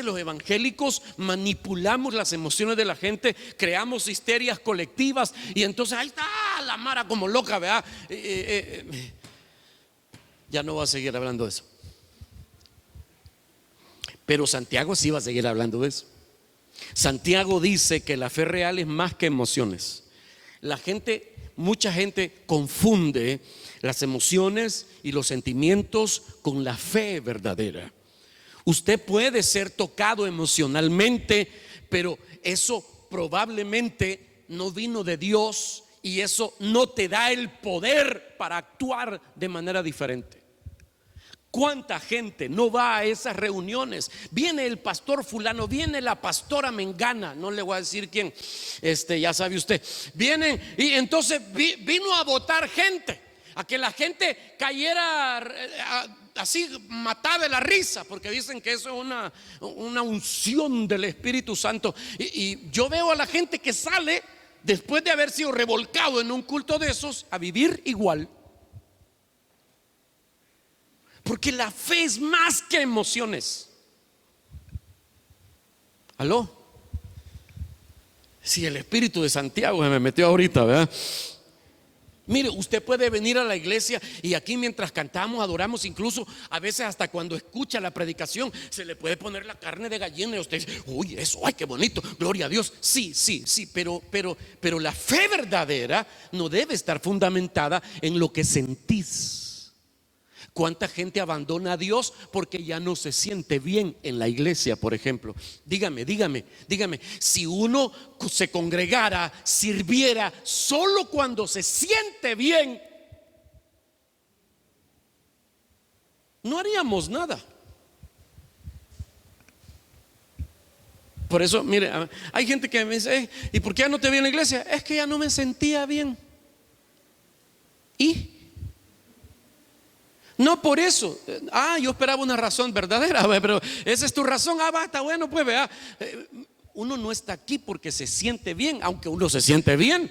S3: los evangélicos manipulamos las emociones de la gente, creamos histerias colectivas y entonces ahí está la mara como loca, ¿verdad? Ya no voy a seguir hablando de eso. Pero Santiago sí va a seguir hablando de eso. Santiago dice que la fe real es más que emociones. Mucha gente confunde las emociones y los sentimientos con la fe verdadera. Usted puede ser tocado emocionalmente, pero eso probablemente no vino de Dios y eso no te da el poder para actuar de manera diferente. ¿Cuánta gente no va a esas reuniones? Viene el pastor fulano, viene la pastora mengana, no le voy a decir quién, ya sabe usted. Vienen y entonces vino a votar gente, a que la gente cayera así matada de la risa, porque dicen que eso es una unción del Espíritu Santo. Y yo veo a la gente que sale después de haber sido revolcado en un culto de esos a vivir igual. Porque la fe es más que emociones. ¿Aló? Si el Espíritu de Santiago se me metió ahorita, ¿verdad? Mire, usted puede venir a la iglesia y aquí mientras cantamos, adoramos, incluso a veces hasta cuando escucha la predicación se le puede poner la carne de gallina y usted dice: uy, eso, ay, qué bonito, gloria a Dios. Sí, pero la fe verdadera no debe estar fundamentada en lo que sentís. ¿Cuánta gente abandona a Dios porque ya no se siente bien en la iglesia, por ejemplo? Dígame, si uno se congregara, sirviera solo cuando se siente bien, no haríamos nada. Por eso, mire, hay gente que me dice: ¿y por qué ya no te vi en la iglesia? Es que ya no me sentía bien. ¿Y? No por eso. Yo esperaba una razón verdadera, pero esa es tu razón. Está bueno, pues vea. Uno no está aquí porque se siente bien, aunque uno se siente bien,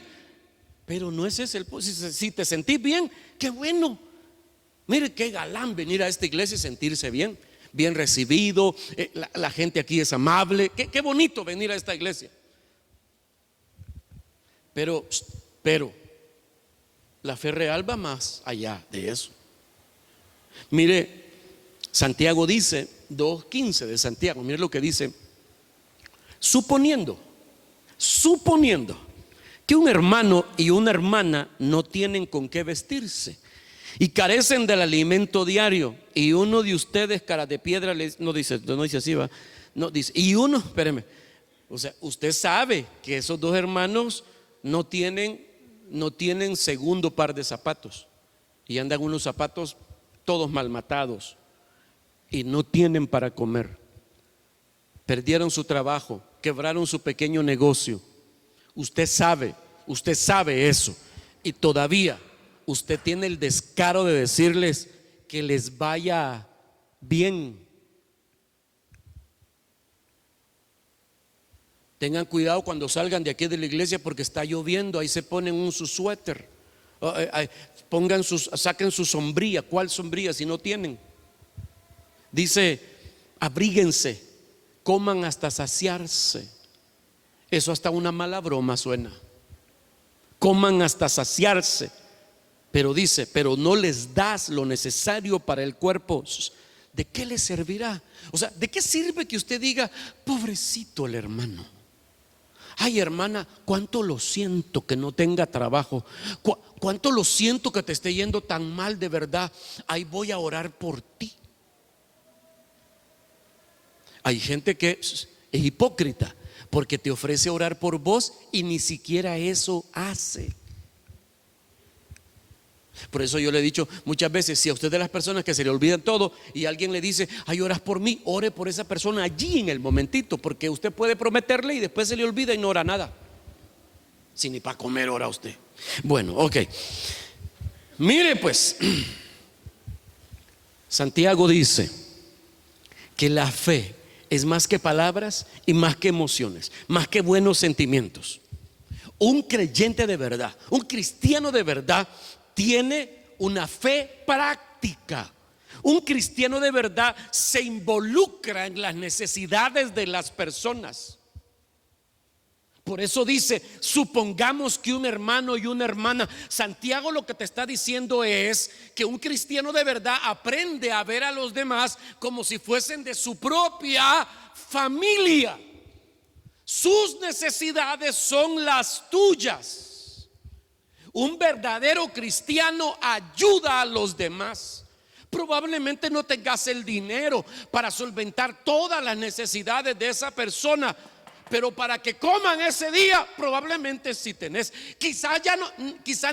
S3: pero no es ese el punto. Si te sentís bien, qué bueno. Mire qué galán venir a esta iglesia y sentirse bien recibido. La gente aquí es amable. Qué bonito venir a esta iglesia. Pero la fe real va más allá de eso. Mire, Santiago dice, 2:15 de Santiago, mire lo que dice: suponiendo que un hermano y una hermana no tienen con qué vestirse y carecen del alimento diario, y uno de ustedes, cara de piedra, no dice así, va, no dice, y uno, espéreme, o sea, usted sabe que esos dos hermanos no tienen segundo par de zapatos y andan unos zapatos todos malmatados y no tienen para comer. Perdieron su trabajo, quebraron su pequeño negocio. Usted sabe eso, y todavía usted tiene el descaro de decirles que les vaya bien. Tengan cuidado cuando salgan de aquí de la iglesia porque está lloviendo. Ahí se ponen su suéter. Saquen su sombría. ¿Cuál sombría si no tienen? Dice: abríguense, coman hasta saciarse. Eso hasta una mala broma suena. Coman hasta saciarse. Pero dice: pero no les das lo necesario para el cuerpo. ¿De qué les servirá? O sea, ¿de qué sirve que usted diga: pobrecito el hermano? Ay, hermana, cuánto lo siento que no tenga trabajo. Cuánto lo siento que te esté yendo tan mal, de verdad. Ahí voy a orar por ti. Hay gente que es hipócrita porque te ofrece orar por vos y ni siquiera eso hace. Por eso yo le he dicho muchas veces, si a usted de las personas que se le olvidan todo y alguien le dice, ay, oras por mí, ore por esa persona allí en el momentito, porque usted puede prometerle y después se le olvida y no ora nada. Si ni para comer ora usted. Bueno, ok. Mire pues, Santiago dice que la fe es más que palabras y más que emociones, más que buenos sentimientos. Un creyente de verdad, un cristiano de verdad, tiene una fe práctica. Un cristiano de verdad se involucra en las necesidades de las personas. Por eso dice, supongamos que un hermano y una hermana. Santiago lo que te está diciendo es que un cristiano de verdad aprende a ver a los demás como si fuesen de su propia familia. Sus necesidades son las tuyas. Un verdadero cristiano ayuda a los demás. Probablemente no tengas el dinero para solventar todas las necesidades de esa persona, pero para que coman ese día probablemente sí tenés. Quizás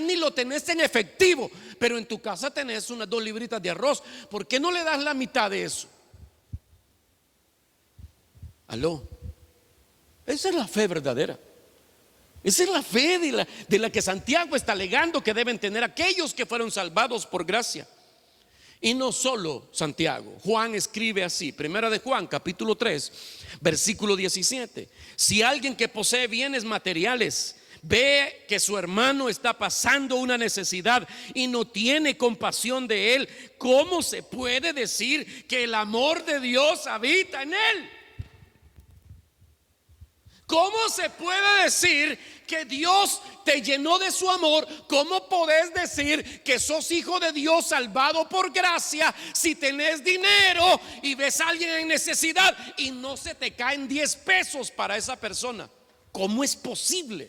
S3: ni lo tenés en efectivo, pero en tu casa tenés unas 2 libritas de arroz. ¿Por qué no le das la mitad de eso? Aló. Esa es la fe verdadera. Esa es la fe de la que Santiago está alegando que deben tener aquellos que fueron salvados por gracia. Y no solo Santiago. Juan escribe así, Primera de Juan, capítulo 3, versículo 17. Si alguien que posee bienes materiales ve que su hermano está pasando una necesidad y no tiene compasión de él, ¿cómo se puede decir que el amor de Dios habita en él? ¿Cómo se puede decir que Dios te llenó de su amor? ¿Cómo podés decir que sos hijo de Dios salvado por gracia si tenés dinero y ves a alguien en necesidad y no se te caen 10 pesos para esa persona? ¿Cómo es posible?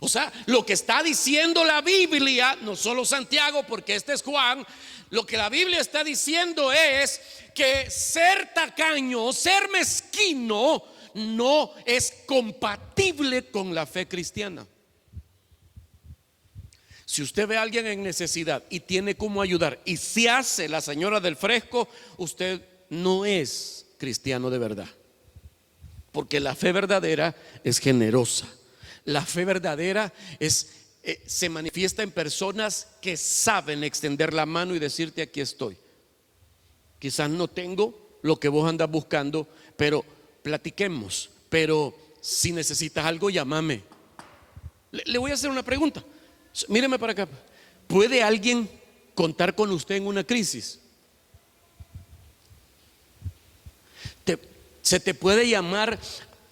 S3: O sea, lo que está diciendo la Biblia, no solo Santiago, porque este es Juan, lo que la Biblia está diciendo es que ser tacaño, ser mezquino, no es compatible con la fe cristiana. Si usted ve a alguien en necesidad y tiene cómo ayudar y se hace la señora del fresco, usted no es cristiano de verdad. Porque la fe verdadera es generosa. La fe verdadera se manifiesta en personas que saben extender la mano y decirte: aquí estoy. Quizás no tengo lo que vos andas buscando, pero platiquemos. Pero si necesitas algo, llámame. Le voy a hacer una pregunta. Míreme para acá. ¿Puede alguien contar con usted en una crisis? ¿Se te puede llamar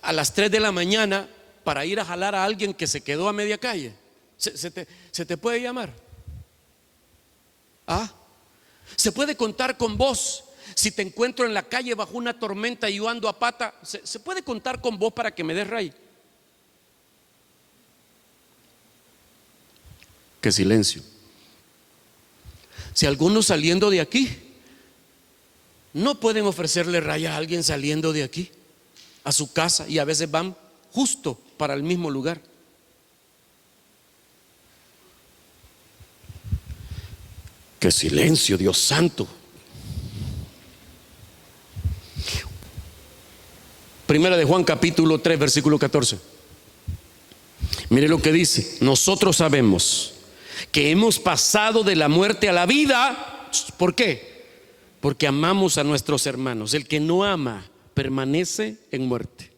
S3: a las 3 de la mañana para ir a jalar a alguien que se quedó a media calle? ¿Se te puede llamar? ¿Se puede contar con vos? Si te encuentro en la calle bajo una tormenta y yo ando a pata, ¿se puede contar con vos para que me des ray? Qué silencio. Si algunos saliendo de aquí no pueden ofrecerle ray a alguien saliendo de aquí a su casa, y a veces van justo para el mismo lugar. Qué silencio, Dios santo. Primera de Juan capítulo 3 versículo 14. Mire lo que dice: nosotros sabemos que hemos pasado de la muerte a la vida. ¿Por qué? Porque amamos a nuestros hermanos. El que no ama permanece en muerte.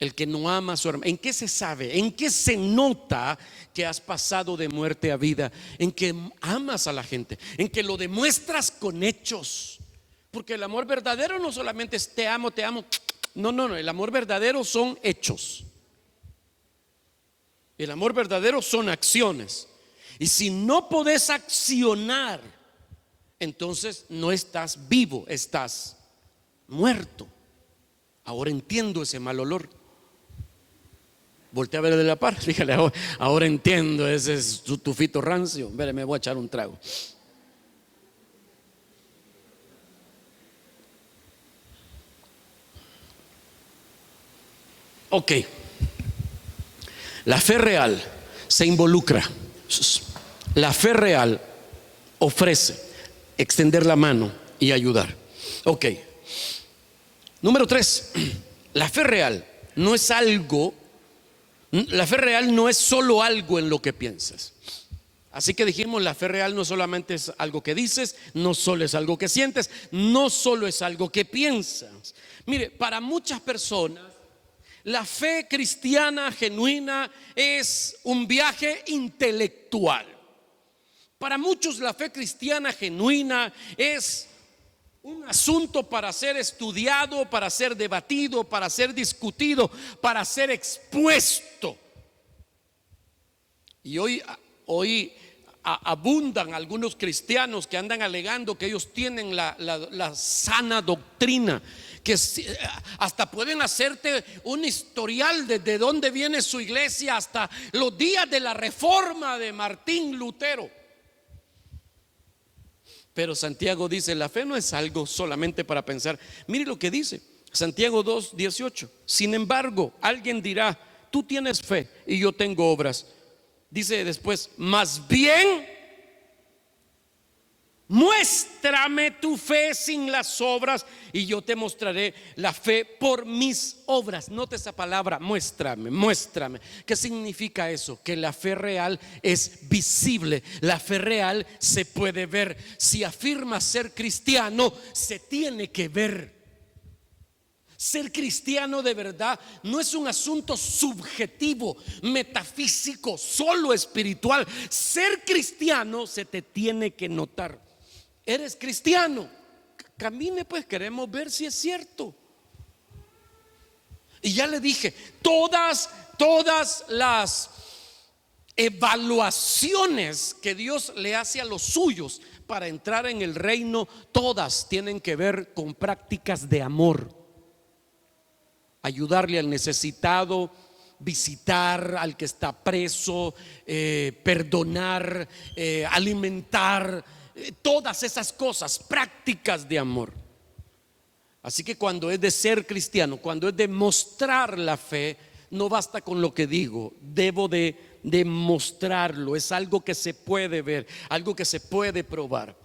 S3: El que no ama a su hermano. ¿En qué se sabe? ¿En qué se nota que has pasado de muerte a vida? En que amas a la gente, en que lo demuestras con hechos. Porque el amor verdadero no solamente es te amo, te amo. No, el amor verdadero son hechos. El amor verdadero son acciones. Y si no podés accionar, entonces no estás vivo, estás muerto. Ahora entiendo ese mal olor. Voltea a ver de la par, dígale, ahora entiendo ese es tu tufito rancio. Mire, me voy a echar un trago. Ok. La fe real se involucra. La fe real ofrece extender la mano y ayudar. Ok. Número 3. La fe real no es algo. La fe real no es solo algo en lo que piensas. Así que dijimos, la fe real no solamente es algo que dices, no solo es algo que sientes, no solo es algo que piensas. Mire, para muchas personas la fe cristiana genuina es un viaje intelectual. Para muchos la fe cristiana genuina es un asunto para ser estudiado, para ser debatido, para ser discutido, para ser expuesto. Y hoy abundan algunos cristianos que andan alegando que ellos tienen la sana doctrina, que hasta pueden hacerte un historial de dónde viene su iglesia hasta los días de la reforma de Martín Lutero. Pero Santiago dice, la fe no es algo solamente para pensar. Mire lo que dice Santiago 2:18. Sin embargo, alguien dirá, tú tienes fe y yo tengo obras. Dice después, más bien muéstrame tu fe sin las obras y yo te mostraré la fe por mis obras. Note esa palabra, muéstrame, muéstrame. ¿Qué significa eso? Que la fe real es visible, la fe real se puede ver. Si afirmas ser cristiano, se tiene que ver. Ser cristiano de verdad no es un asunto subjetivo, metafísico, solo espiritual. Ser cristiano se te tiene que notar. Eres cristiano, camine pues, queremos ver si es cierto. Y ya le dije, todas las evaluaciones que Dios le hace a los suyos para entrar en el reino, todas tienen que ver con prácticas de amor. Ayudarle al necesitado, visitar al que está preso, perdonar, alimentar, todas esas cosas, prácticas de amor. Así que cuando es de ser cristiano, cuando es de mostrar la fe, no basta con lo que digo, debo de mostrarlo. Es algo que se puede ver, algo que se puede probar.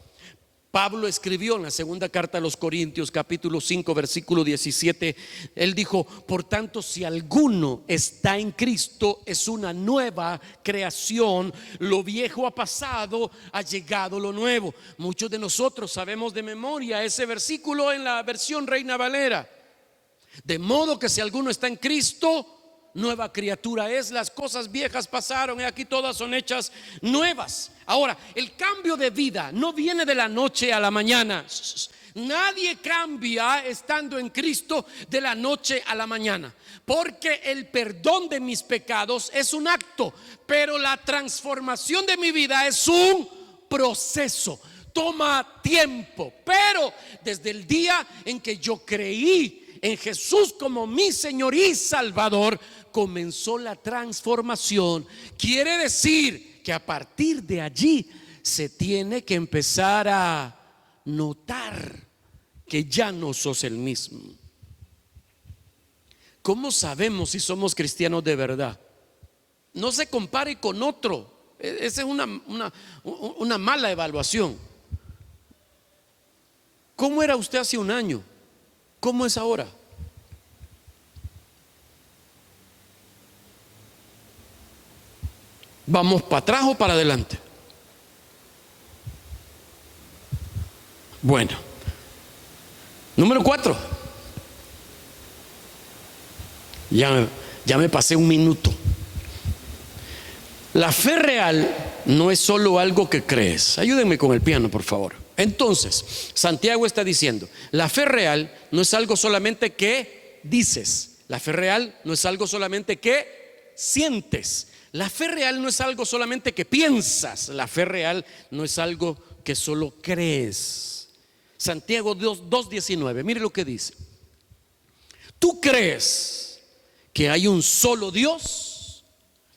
S3: Pablo escribió en la segunda carta a los Corintios, capítulo 5, versículo 17. Él dijo, por tanto, si alguno está en Cristo, es una nueva creación. Lo viejo ha pasado, ha llegado lo nuevo. Muchos de nosotros sabemos de memoria ese versículo en la versión Reina Valera. De modo que si alguno está en Cristo, nueva criatura es, las cosas viejas pasaron y aquí todas son hechas nuevas. Ahora, el cambio de vida no viene de la noche a la mañana. Nadie cambia estando en Cristo de la noche a la mañana, porque el perdón de mis pecados es un acto, pero la transformación de mi vida es un proceso. Toma tiempo, pero desde el día en que yo creí en Jesús como mi Señor y Salvador, comenzó la transformación. Quiere decir que a partir de allí se tiene que empezar a notar que ya no sos el mismo. ¿Cómo sabemos si somos cristianos de verdad? No se compare con otro. Esa es una mala evaluación. ¿Cómo era usted hace un año? ¿Cómo es ahora? ¿Vamos para atrás o para adelante? Bueno, número 4. Ya me pasé un minuto. La fe real no es solo algo que crees. Ayúdenme con el piano, por favor. Entonces, Santiago está diciendo, la fe real no es algo solamente que dices. La fe real no es algo solamente que sientes. La fe real no es algo solamente que piensas. La fe real no es algo que solo crees. Santiago 2:19, mire lo que dice. ¿Tú crees que hay un solo Dios?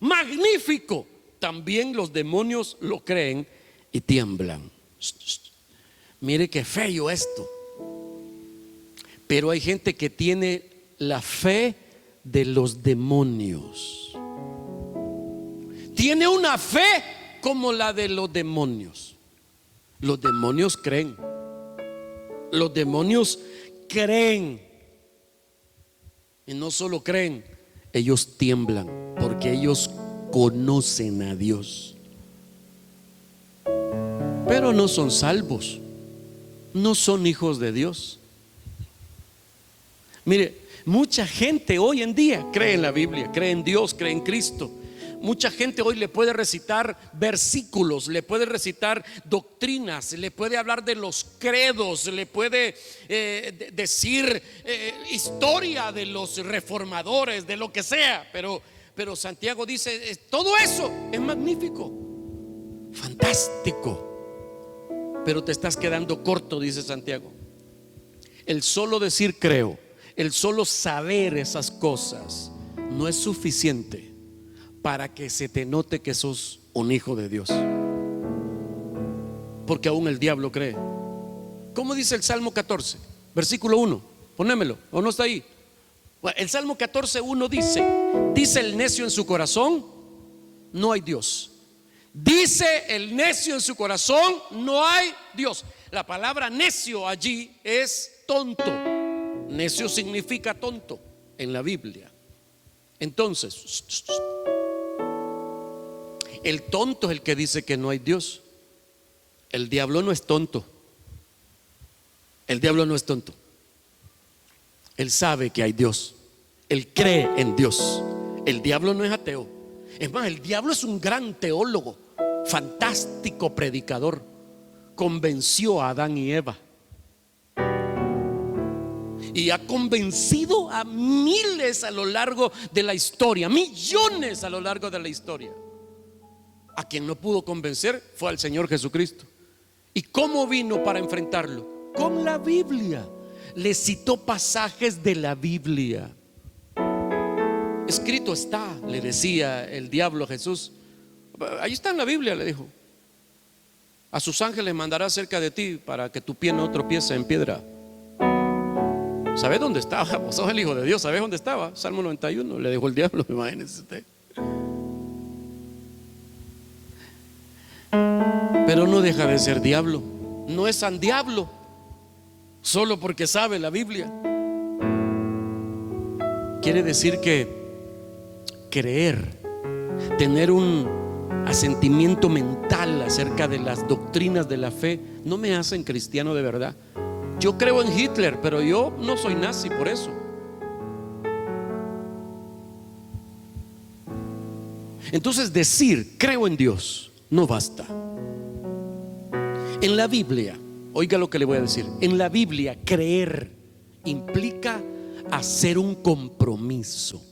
S3: Magnífico. También los demonios lo creen y tiemblan. Mire qué feo esto. Pero hay gente que tiene la fe de los demonios. Tiene una fe como la de los demonios. Los demonios creen. Los demonios creen. Y no solo creen, ellos tiemblan porque ellos conocen a Dios. Pero no son salvos. No son hijos de Dios. Mire, mucha gente hoy en día cree en la Biblia, cree en Dios, cree en Cristo. Mucha gente hoy le puede recitar versículos, le puede recitar doctrinas, le puede hablar de los credos, le puede decir historia de los reformadores, de lo que sea. Pero Santiago dice, todo eso es magnífico, fantástico, pero te estás quedando corto, dice Santiago. El solo decir creo, el solo saber esas cosas no es suficiente para que se te note que sos un hijo de Dios, porque aún el diablo cree. ¿Cómo dice el Salmo 14, versículo 1? Ponémelo, ¿o no está ahí? El Salmo 14, 1 dice el necio en su corazón, no hay Dios. Dice el necio en su corazón, no hay Dios. La palabra necio allí es tonto. Necio significa tonto en la Biblia. Entonces, el tonto es el que dice que no hay Dios. El diablo no es tonto. El diablo no es tonto. Él sabe que hay Dios. Él cree en Dios. El diablo no es ateo. Es más, el diablo es un gran teólogo, fantástico predicador. Convenció a Adán y Eva. Y ha convencido a miles a lo largo de la historia, millones a lo largo de la historia. A quien no pudo convencer fue al Señor Jesucristo. ¿Y cómo vino para enfrentarlo? Con la Biblia. Le citó pasajes de la Biblia. Escrito está, le decía el diablo a Jesús. Ahí está en la Biblia, le dijo. A sus ángeles mandará cerca de ti para que tu pie no tropiece en piedra. ¿Sabes dónde estaba? Vos sos el Hijo de Dios, ¿sabes dónde estaba? Salmo 91, le dijo el diablo, imagínese usted. Pero no deja de ser diablo. No es san diablo solo porque sabe la Biblia. Quiere decir que creer, tener un asentimiento mental acerca de las doctrinas de la fe, no me hacen cristiano de verdad. Yo creo en Hitler, pero yo no soy nazi por eso. Entonces decir creo en Dios no basta. En la Biblia, oiga lo que le voy a decir, en la Biblia creer implica hacer un compromiso.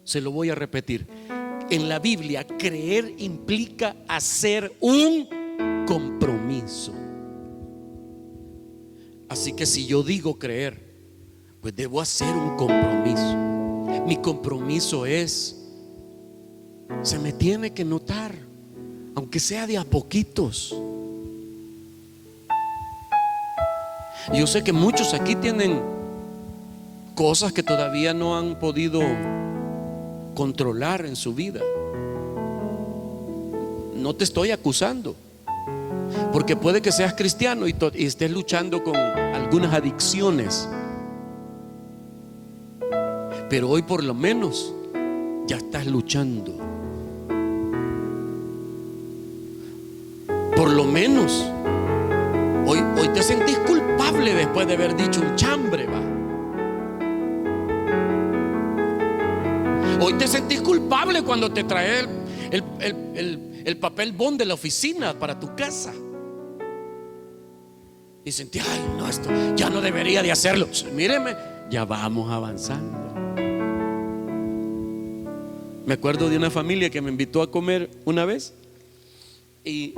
S3: Se lo voy a repetir. En la Biblia creer implica hacer un compromiso. Así que si yo digo creer, pues debo hacer un compromiso. Mi compromiso es, se me tiene que notar, aunque sea de a poquitos. Yo sé que muchos aquí tienen cosas que todavía no han podido controlar en su vida. No te estoy acusando, porque puede que seas cristiano y estés luchando con algunas adicciones, pero hoy por lo menos ya estás luchando. Por lo menos hoy te sentís culpable después de haber dicho un chambre, va. Hoy te sentís culpable cuando te trae el papel bond de la oficina para tu casa. Y sentí, ay, no, esto ya no debería de hacerlo. Míreme, ya vamos avanzando. Me acuerdo de una familia que me invitó a comer una vez y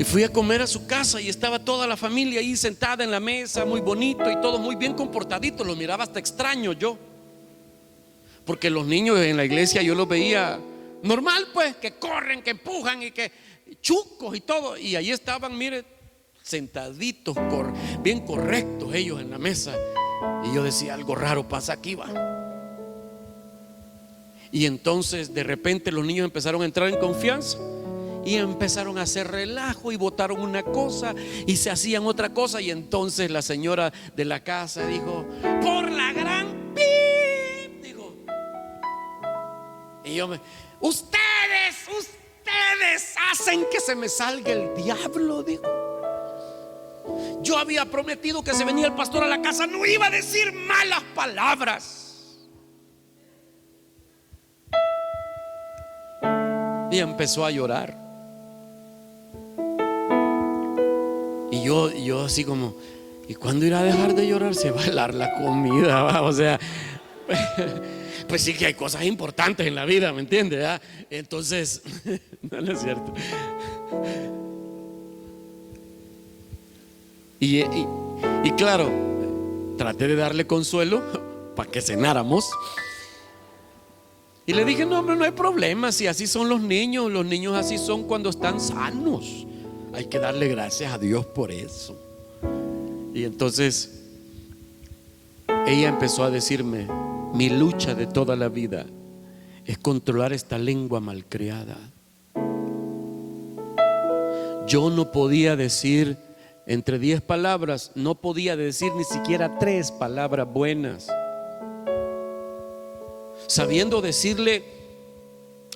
S3: Y fui a comer a su casa y estaba toda la familia ahí sentada en la mesa, muy bonito y todo muy bien comportadito. Lo miraba hasta extraño yo, porque los niños en la iglesia yo los veía normal, pues, que corren, que empujan y que chucos y todo. Y ahí estaban, mire, sentaditos, bien correctos ellos en la mesa. Y yo decía, algo raro pasa aquí, va. Y entonces de repente los niños empezaron a entrar en confianza y empezaron a hacer relajo y botaron una cosa y se hacían otra cosa. Y entonces la señora de la casa dijo, por la gran pip, dijo. Y yo ustedes hacen que se me salga el diablo, dijo. Yo había prometido que si venía el pastor a la casa no iba a decir malas palabras. Y empezó a llorar. Y yo así como, ¿y cuándo irá a dejar de llorar? Se va a helar la comida, ¿va? O sea, pues sí que hay cosas importantes en la vida, ¿me entiendes? Entonces, no es cierto. Y claro, traté de darle consuelo para que cenáramos. Y le dije, no, hombre, no hay problema, si así son los niños así son cuando están sanos. Hay que darle gracias a Dios por eso. Y entonces ella empezó a decirme, mi lucha de toda la vida es controlar esta lengua malcriada. Yo no podía decir entre 10 palabras, no podía decir ni siquiera 3 palabras buenas. Sabiendo decirle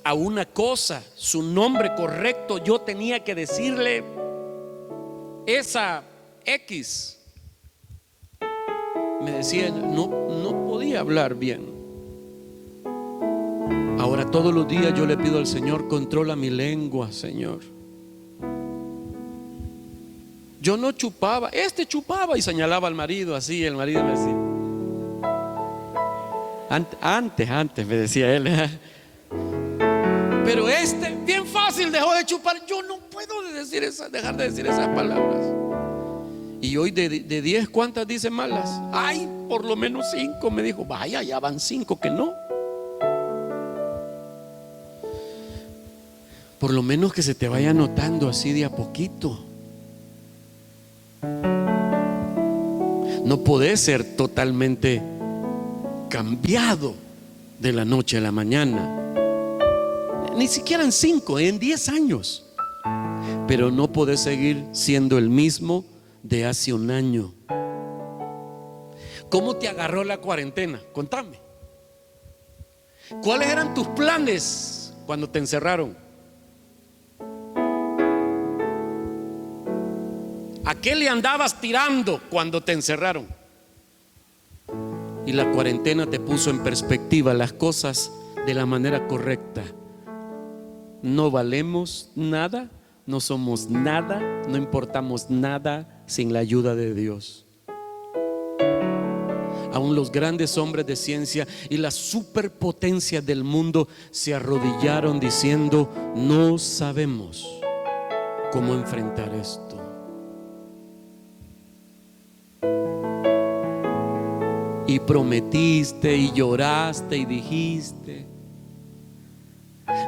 S3: a una cosa su nombre correcto, yo tenía que decirle esa X. Me decía, no podía hablar bien. Ahora todos los días yo le pido al Señor, controla mi lengua, Señor. Yo no chupaba, chupaba, y señalaba al marido así. El marido me decía, antes me decía él, pero bien fácil dejó de chupar. Yo no puedo dejar de decir esas palabras. Y hoy de 10, ¿cuántas dice malas? Ay, por lo menos 5. Me dijo, vaya, ya van 5 que no. Por lo menos que se te vaya notando así de a poquito. No podés ser totalmente cambiado de la noche a la mañana, ni siquiera en 5, en 10 años. Pero no podés seguir siendo el mismo de hace un año. ¿Cómo te agarró la cuarentena? Contame. ¿Cuáles eran tus planes cuando te encerraron? ¿A qué le andabas tirando cuando te encerraron? Y la cuarentena te puso en perspectiva las cosas de la manera correcta. No valemos nada, no somos nada, no importamos nada sin la ayuda de Dios. Aún los grandes hombres de ciencia y las superpotencias del mundo se arrodillaron diciendo, no sabemos cómo enfrentar esto. Y prometiste y lloraste y dijiste.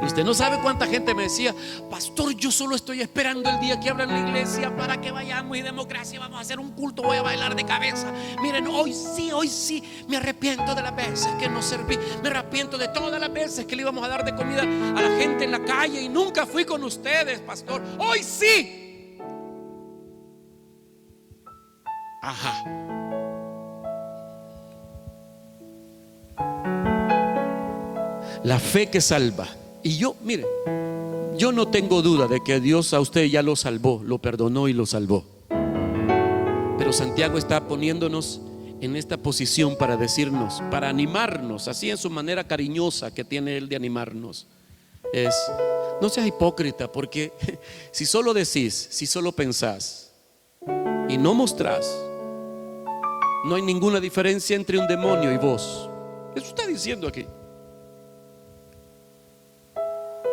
S3: Y usted no sabe cuánta gente me decía, pastor, yo solo estoy esperando el día que abran la iglesia para que vayamos y democracia, vamos a hacer un culto, voy a bailar de cabeza. Miren, hoy sí, me arrepiento de las veces que no serví, me arrepiento de todas las veces que le íbamos a dar de comida a la gente en la calle y nunca fui con ustedes, pastor. Hoy sí. Ajá. La fe que salva. Y yo, mire, yo no tengo duda de que Dios a usted ya lo salvó, lo perdonó y lo salvó. Pero Santiago está poniéndonos en esta posición para decirnos, para animarnos, así en su manera cariñosa que tiene él de animarnos. Es, no seas hipócrita, porque si solo decís, si solo pensás y no mostrás, no hay ninguna diferencia entre un demonio y vos. Eso está diciendo aquí.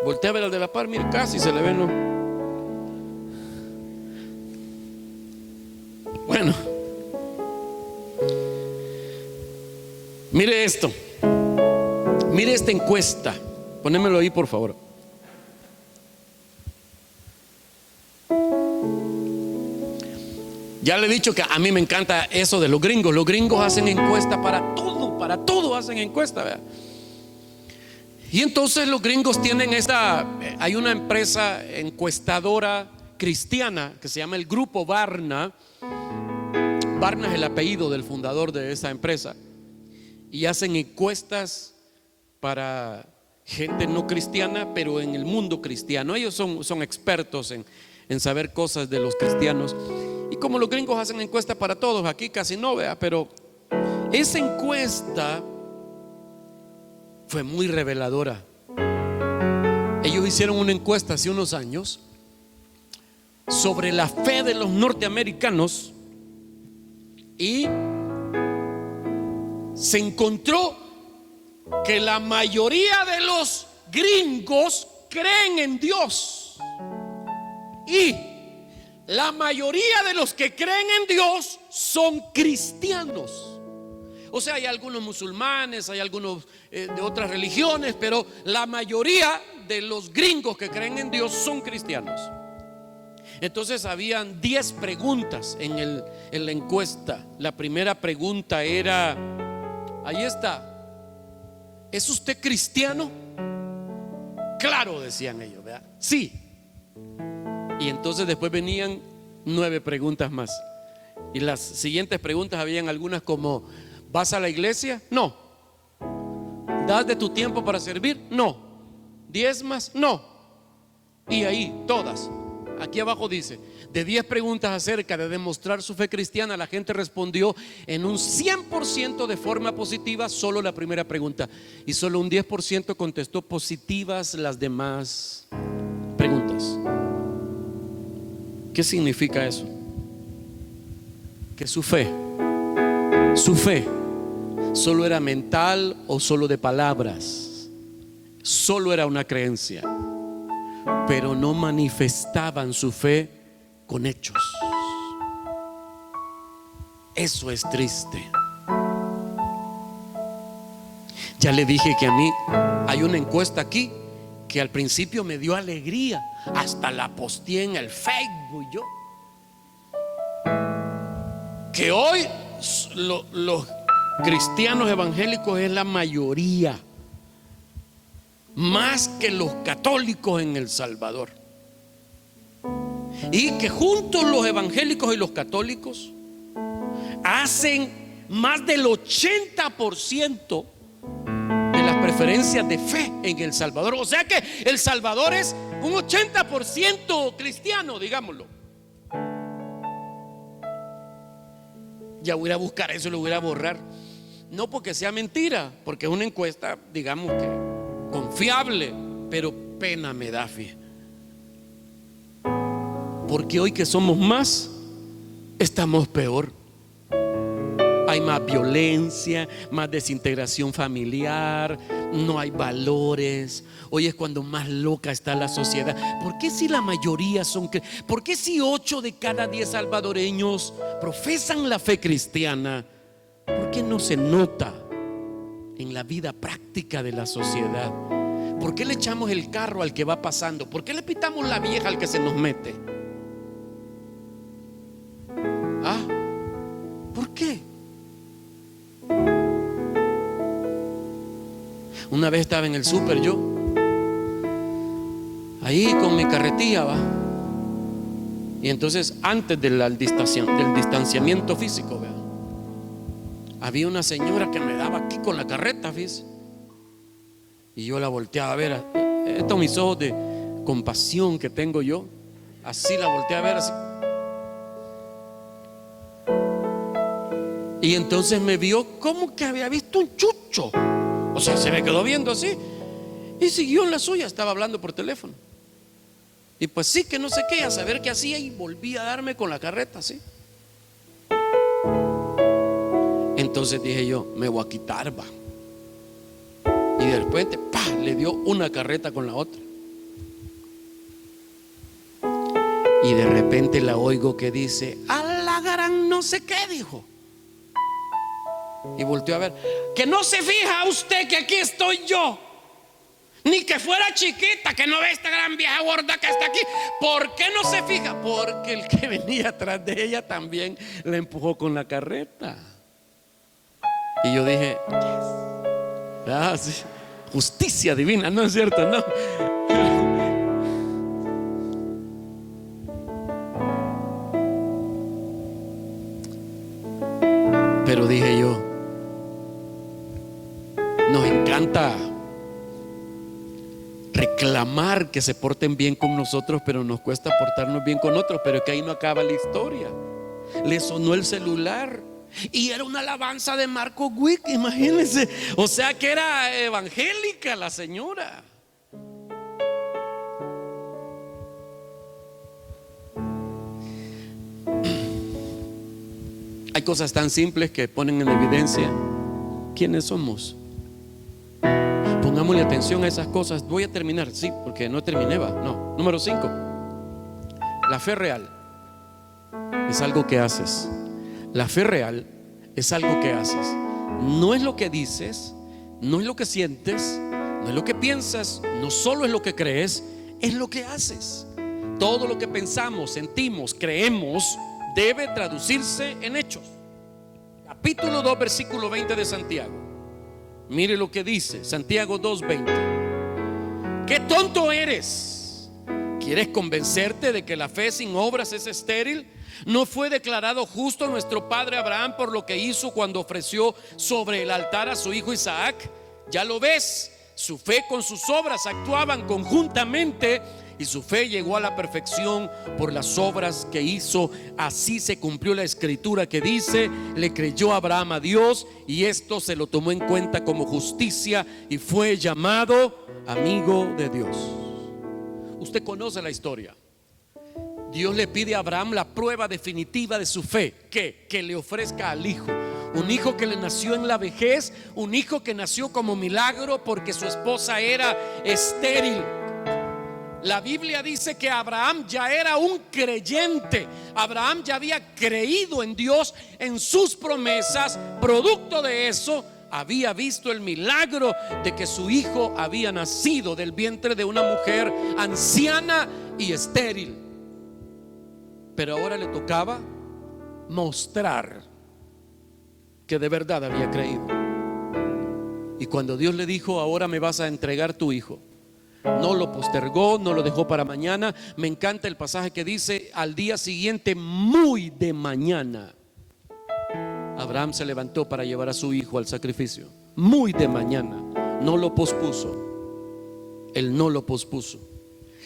S3: Voltea a ver al de la par, mire, casi se le ve, ¿no? Bueno, mire esto. Mire esta encuesta. Ponémelo ahí, por favor. Ya le he dicho que a mí me encanta eso de los gringos. Los gringos hacen encuesta para todo hacen encuesta, ¿verdad? Y entonces los gringos tienen hay una empresa encuestadora cristiana que se llama el Grupo Barna. Barna es el apellido del fundador de esa empresa. Y hacen encuestas para gente no cristiana, pero en el mundo cristiano. Ellos son expertos en saber cosas de los cristianos. Y como los gringos hacen encuestas para todos, aquí casi no, vea, pero esa encuesta fue muy reveladora. Ellos hicieron una encuesta hace unos años sobre la fe de los norteamericanos y se encontró que la mayoría de los gringos creen en Dios y la mayoría de los que creen en Dios son cristianos. O sea, hay algunos musulmanes, hay algunos de otras religiones, pero la mayoría de los gringos que creen en Dios son cristianos. Entonces habían 10 preguntas en la encuesta. La primera pregunta era, ahí está, ¿es usted cristiano? Claro, decían ellos, ¿verdad? Sí. Y entonces después venían 9 preguntas más. Y las siguientes preguntas habían algunas como, ¿vas a la iglesia? No. ¿Das de tu tiempo para servir? No. ¿Diezmas? No. Y ahí todas. Aquí abajo dice, de 10 preguntas acerca de demostrar su fe cristiana, la gente respondió en un 100% de forma positiva solo la primera pregunta, y solo un 10% contestó positivas las demás preguntas. ¿Qué significa eso? Que su fe solo era mental o solo de palabras, solo era una creencia, pero no manifestaban su fe con hechos. Eso es triste. Ya le dije que a mí hay una encuesta aquí que al principio me dio alegría, hasta la posteé en el Facebook yo, que hoy los cristianos evangélicos es la mayoría, más que los católicos en El Salvador, y que juntos los evangélicos y los católicos hacen más del 80% de las preferencias de fe en El Salvador. O sea que El Salvador es un 80% cristiano, digámoslo. Ya voy a buscar eso y lo voy a borrar. No porque sea mentira, porque es una encuesta, digamos que confiable, pero pena me da, fíjate. Porque hoy que somos más, estamos peor. Hay más violencia, más desintegración familiar, no hay valores. Hoy es cuando más loca está la sociedad. ¿Por qué si la mayoría son? ¿Por qué si 8 de cada 10 salvadoreños profesan la fe cristiana? ¿Por qué no se nota en la vida práctica de la sociedad? ¿Por qué le echamos el carro al que va pasando? ¿Por qué le pitamos la vieja al que se nos mete? ¿Por qué? Una vez estaba en el súper yo, ahí con mi carretilla, va. Y entonces antes del distanciamiento físico, ¿verdad? Había una señora que me daba aquí con la carreta, fíjese. Y yo la volteaba a ver. Estos mis ojos de compasión que tengo yo, así la volteé a ver así. Y entonces me vio como que había visto un chucho. O sea, se me quedó viendo así y siguió en la suya. Estaba hablando por teléfono. Y pues sí, que no sé qué, a saber qué hacía, y volví a darme con la carreta así. Entonces dije yo, me voy a quitar, va. Y de repente, le dio una carreta con la otra. Y de repente la oigo que dice, a la gran no sé qué, dijo. Y volteó a ver. Que no se fija usted que aquí estoy yo. Ni que fuera chiquita, que no ve esta gran vieja gorda que está aquí. ¿Por qué no se fija? Porque el que venía atrás de ella también la empujó con la carreta. Y yo dije, sí, justicia divina, ¿no es cierto? No. Pero dije yo, nos encanta reclamar que se porten bien con nosotros, pero nos cuesta portarnos bien con otros. Pero es que ahí no acaba la historia. Le sonó el celular y era una alabanza de Marco Wick, imagínense. O sea que era evangélica la señora. Hay cosas tan simples que ponen en evidencia quiénes somos. Pongámosle atención a esas cosas. Voy a terminar, sí, porque no terminé, va. No. Número 5. La fe real es algo que haces. La fe real es algo que haces. No es lo que dices, no es lo que sientes, no es lo que piensas, no solo es lo que crees, es lo que haces. Todo lo que pensamos, sentimos, creemos debe traducirse en hechos. Capítulo 2, versículo 20 de Santiago. Mire lo que dice Santiago 2:20. ¡Qué tonto eres! ¿Quieres convencerte de que la fe sin obras es estéril? ¿No fue declarado justo nuestro padre Abraham por lo que hizo cuando ofreció sobre el altar a su hijo Isaac? Ya lo ves, su fe con sus obras actuaban conjuntamente y su fe llegó a la perfección por las obras que hizo. Así se cumplió la escritura que dice: le creyó Abraham a Dios y esto se lo tomó en cuenta como justicia y fue llamado amigo de Dios. Usted conoce la historia. Dios le pide a Abraham la prueba definitiva de su fe. ¿Qué? Que le ofrezca al hijo. Un hijo que le nació en la vejez, un hijo que nació como milagro porque su esposa era estéril. La Biblia dice que Abraham ya era un creyente. Abraham ya había creído en Dios, en sus promesas. Producto de eso, había visto el milagro de que su hijo había nacido del vientre de una mujer anciana y estéril. Pero ahora le tocaba mostrar que de verdad había creído. Y cuando Dios le dijo: ahora me vas a entregar tu hijo, no lo postergó, no lo dejó para mañana. Me encanta el pasaje que dice: al día siguiente, muy de mañana, Abraham se levantó para llevar a su hijo al sacrificio. Muy de mañana. No lo pospuso. Él no lo pospuso.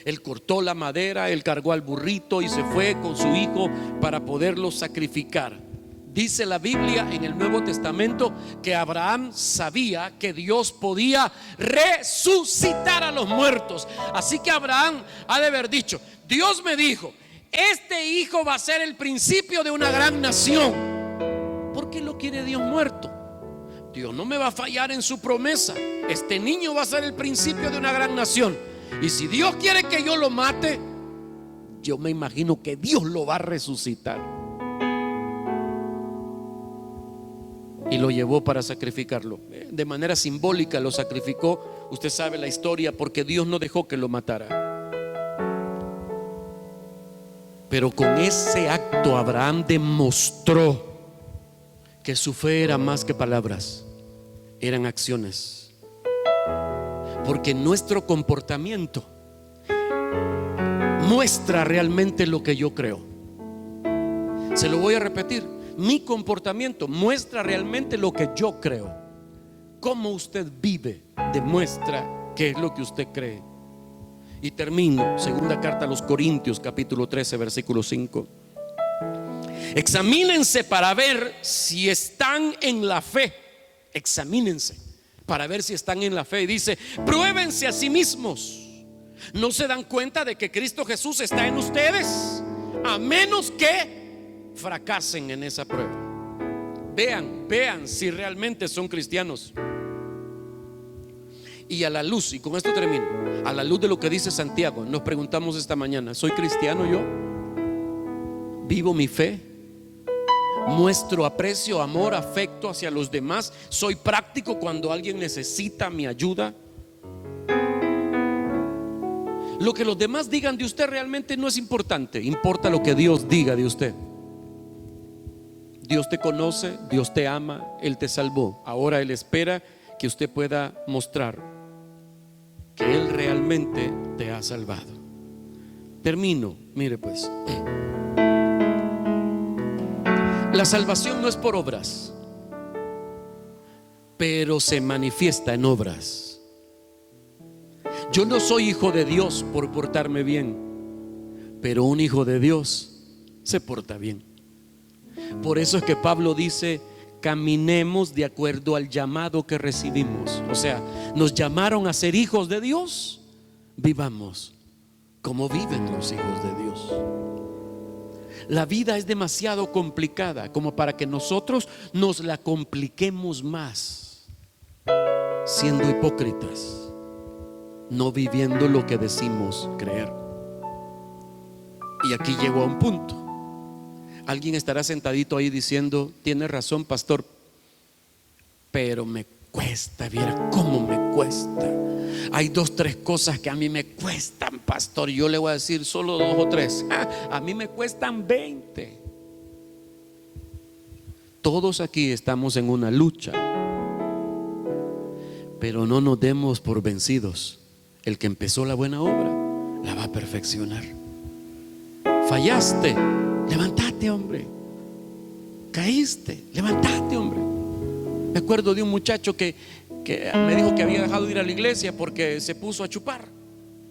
S3: Él cortó la madera, él cargó al burrito y se fue con su hijo para poderlo sacrificar. Dice la Biblia en el Nuevo Testamento que Abraham sabía que Dios podía resucitar a los muertos. Así que Abraham ha de haber dicho: Dios me dijo, este hijo va a ser el principio de una gran nación. ¿Por qué lo quiere Dios muerto? Dios no me va a fallar en su promesa. Este niño va a ser el principio de una gran nación. Y si Dios quiere que yo lo mate, yo me imagino que Dios lo va a resucitar. Y lo llevó para sacrificarlo. De manera simbólica lo sacrificó. Usted sabe la historia, porque Dios no dejó que lo matara. Pero con ese acto Abraham demostró que su fe era más que palabras, eran acciones. Porque nuestro comportamiento muestra realmente lo que yo creo. Se lo voy a repetir: mi comportamiento muestra realmente lo que yo creo. Cómo usted vive demuestra qué es lo que usted cree. Y termino, segunda carta a los Corintios, capítulo 13, versículo 5. Examínense para ver si están en la fe. Examínense para ver si están en la fe. Y dice: pruébense a sí mismos. ¿No se dan cuenta de que Cristo Jesús está en ustedes? A menos que fracasen en esa prueba. Vean si realmente son cristianos. Y a la luz, y con esto termino, a la luz de lo que dice Santiago, nos preguntamos esta mañana: ¿soy cristiano yo? ¿Vivo mi fe? muestro aprecio, amor, afecto hacia los demás, soy práctico cuando alguien necesita mi ayuda. Lo que los demás digan de usted realmente no es importante, importa lo que Dios diga de usted. Dios te conoce, Dios te ama, Él te salvó. Ahora Él espera que usted pueda mostrar que Él realmente te ha salvado. Termino, mire pues. La salvación no es por obras, pero se manifiesta en obras. Yo no soy hijo de Dios por portarme bien, pero un hijo de Dios se porta bien. Por eso es que Pablo dice: caminemos de acuerdo al llamado que recibimos. O sea, nos llamaron a ser hijos de Dios, vivamos como viven los hijos de Dios. La vida es demasiado complicada como para que nosotros nos la compliquemos más, siendo hipócritas, no viviendo lo que decimos creer. Y aquí llego a un punto. Alguien estará sentadito ahí diciendo: tiene razón, pastor, pero me cuesta, viera cómo me cuesta. Hay 2, 3 cosas que a mí me cuestan, pastor. Yo le voy a decir solo 2 o 3. A mí me cuestan 20. Todos aquí estamos en una lucha, pero no nos demos por vencidos. El que empezó la buena obra la va a perfeccionar. Fallaste, levántate, hombre. Caíste, levántate, hombre. Me acuerdo de un muchacho que me dijo que había dejado de ir a la iglesia porque se puso a chupar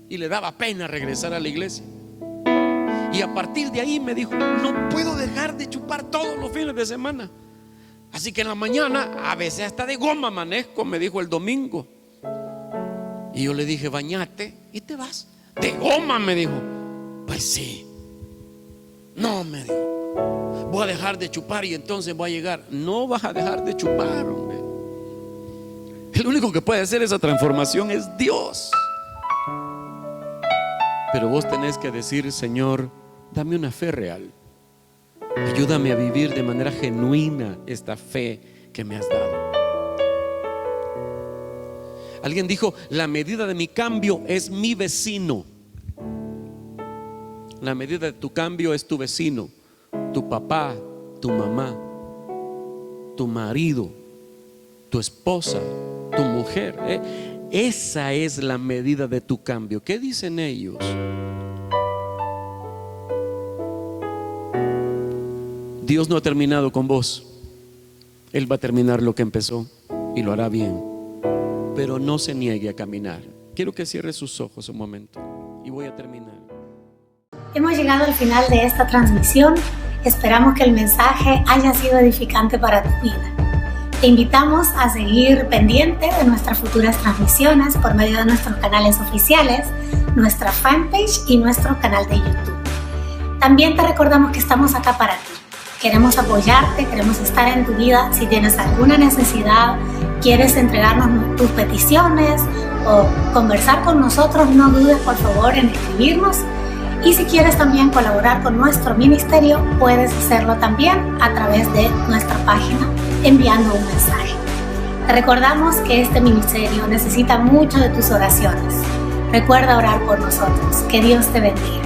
S3: y le daba pena regresar a la iglesia. Y a partir de ahí me dijo: no puedo dejar de chupar todos los fines de semana. Así que en la mañana, a veces hasta de goma amanezco, me dijo el domingo. Y yo le dije: bañate y te vas. De goma, me dijo. Pues sí. No, me dijo, voy a dejar de chupar y entonces voy a llegar. No vas a dejar de chupar, hombre. El único que puede hacer esa transformación es Dios. Pero vos tenés que decir: Señor, dame una fe real. Ayúdame a vivir de manera genuina esta fe que me has dado. Alguien dijo: la medida de mi cambio es mi vecino. La medida de tu cambio es tu vecino, tu papá, tu mamá, tu marido, tu esposa, tu mujer. Esa es la medida de tu cambio. ¿Qué dicen ellos? Dios no ha terminado con vos. Él va a terminar lo que empezó y lo hará bien. Pero no se niegue a caminar. Quiero que cierre sus ojos un momento y voy a terminar.
S4: Hemos llegado al final de esta transmisión. Esperamos que el mensaje haya sido edificante para tu vida. Te invitamos a seguir pendiente de nuestras futuras transmisiones por medio de nuestros canales oficiales, nuestra fanpage y nuestro canal de YouTube. También te recordamos que estamos acá para ti. Queremos apoyarte, queremos estar en tu vida. Si tienes alguna necesidad, quieres entregarnos tus peticiones o conversar con nosotros, no dudes por favor en escribirnos. Y si quieres también colaborar con nuestro ministerio, puedes hacerlo también a través de nuestra página enviando un mensaje. Te recordamos que este ministerio necesita mucho de tus oraciones. Recuerda orar por nosotros. Que Dios te bendiga.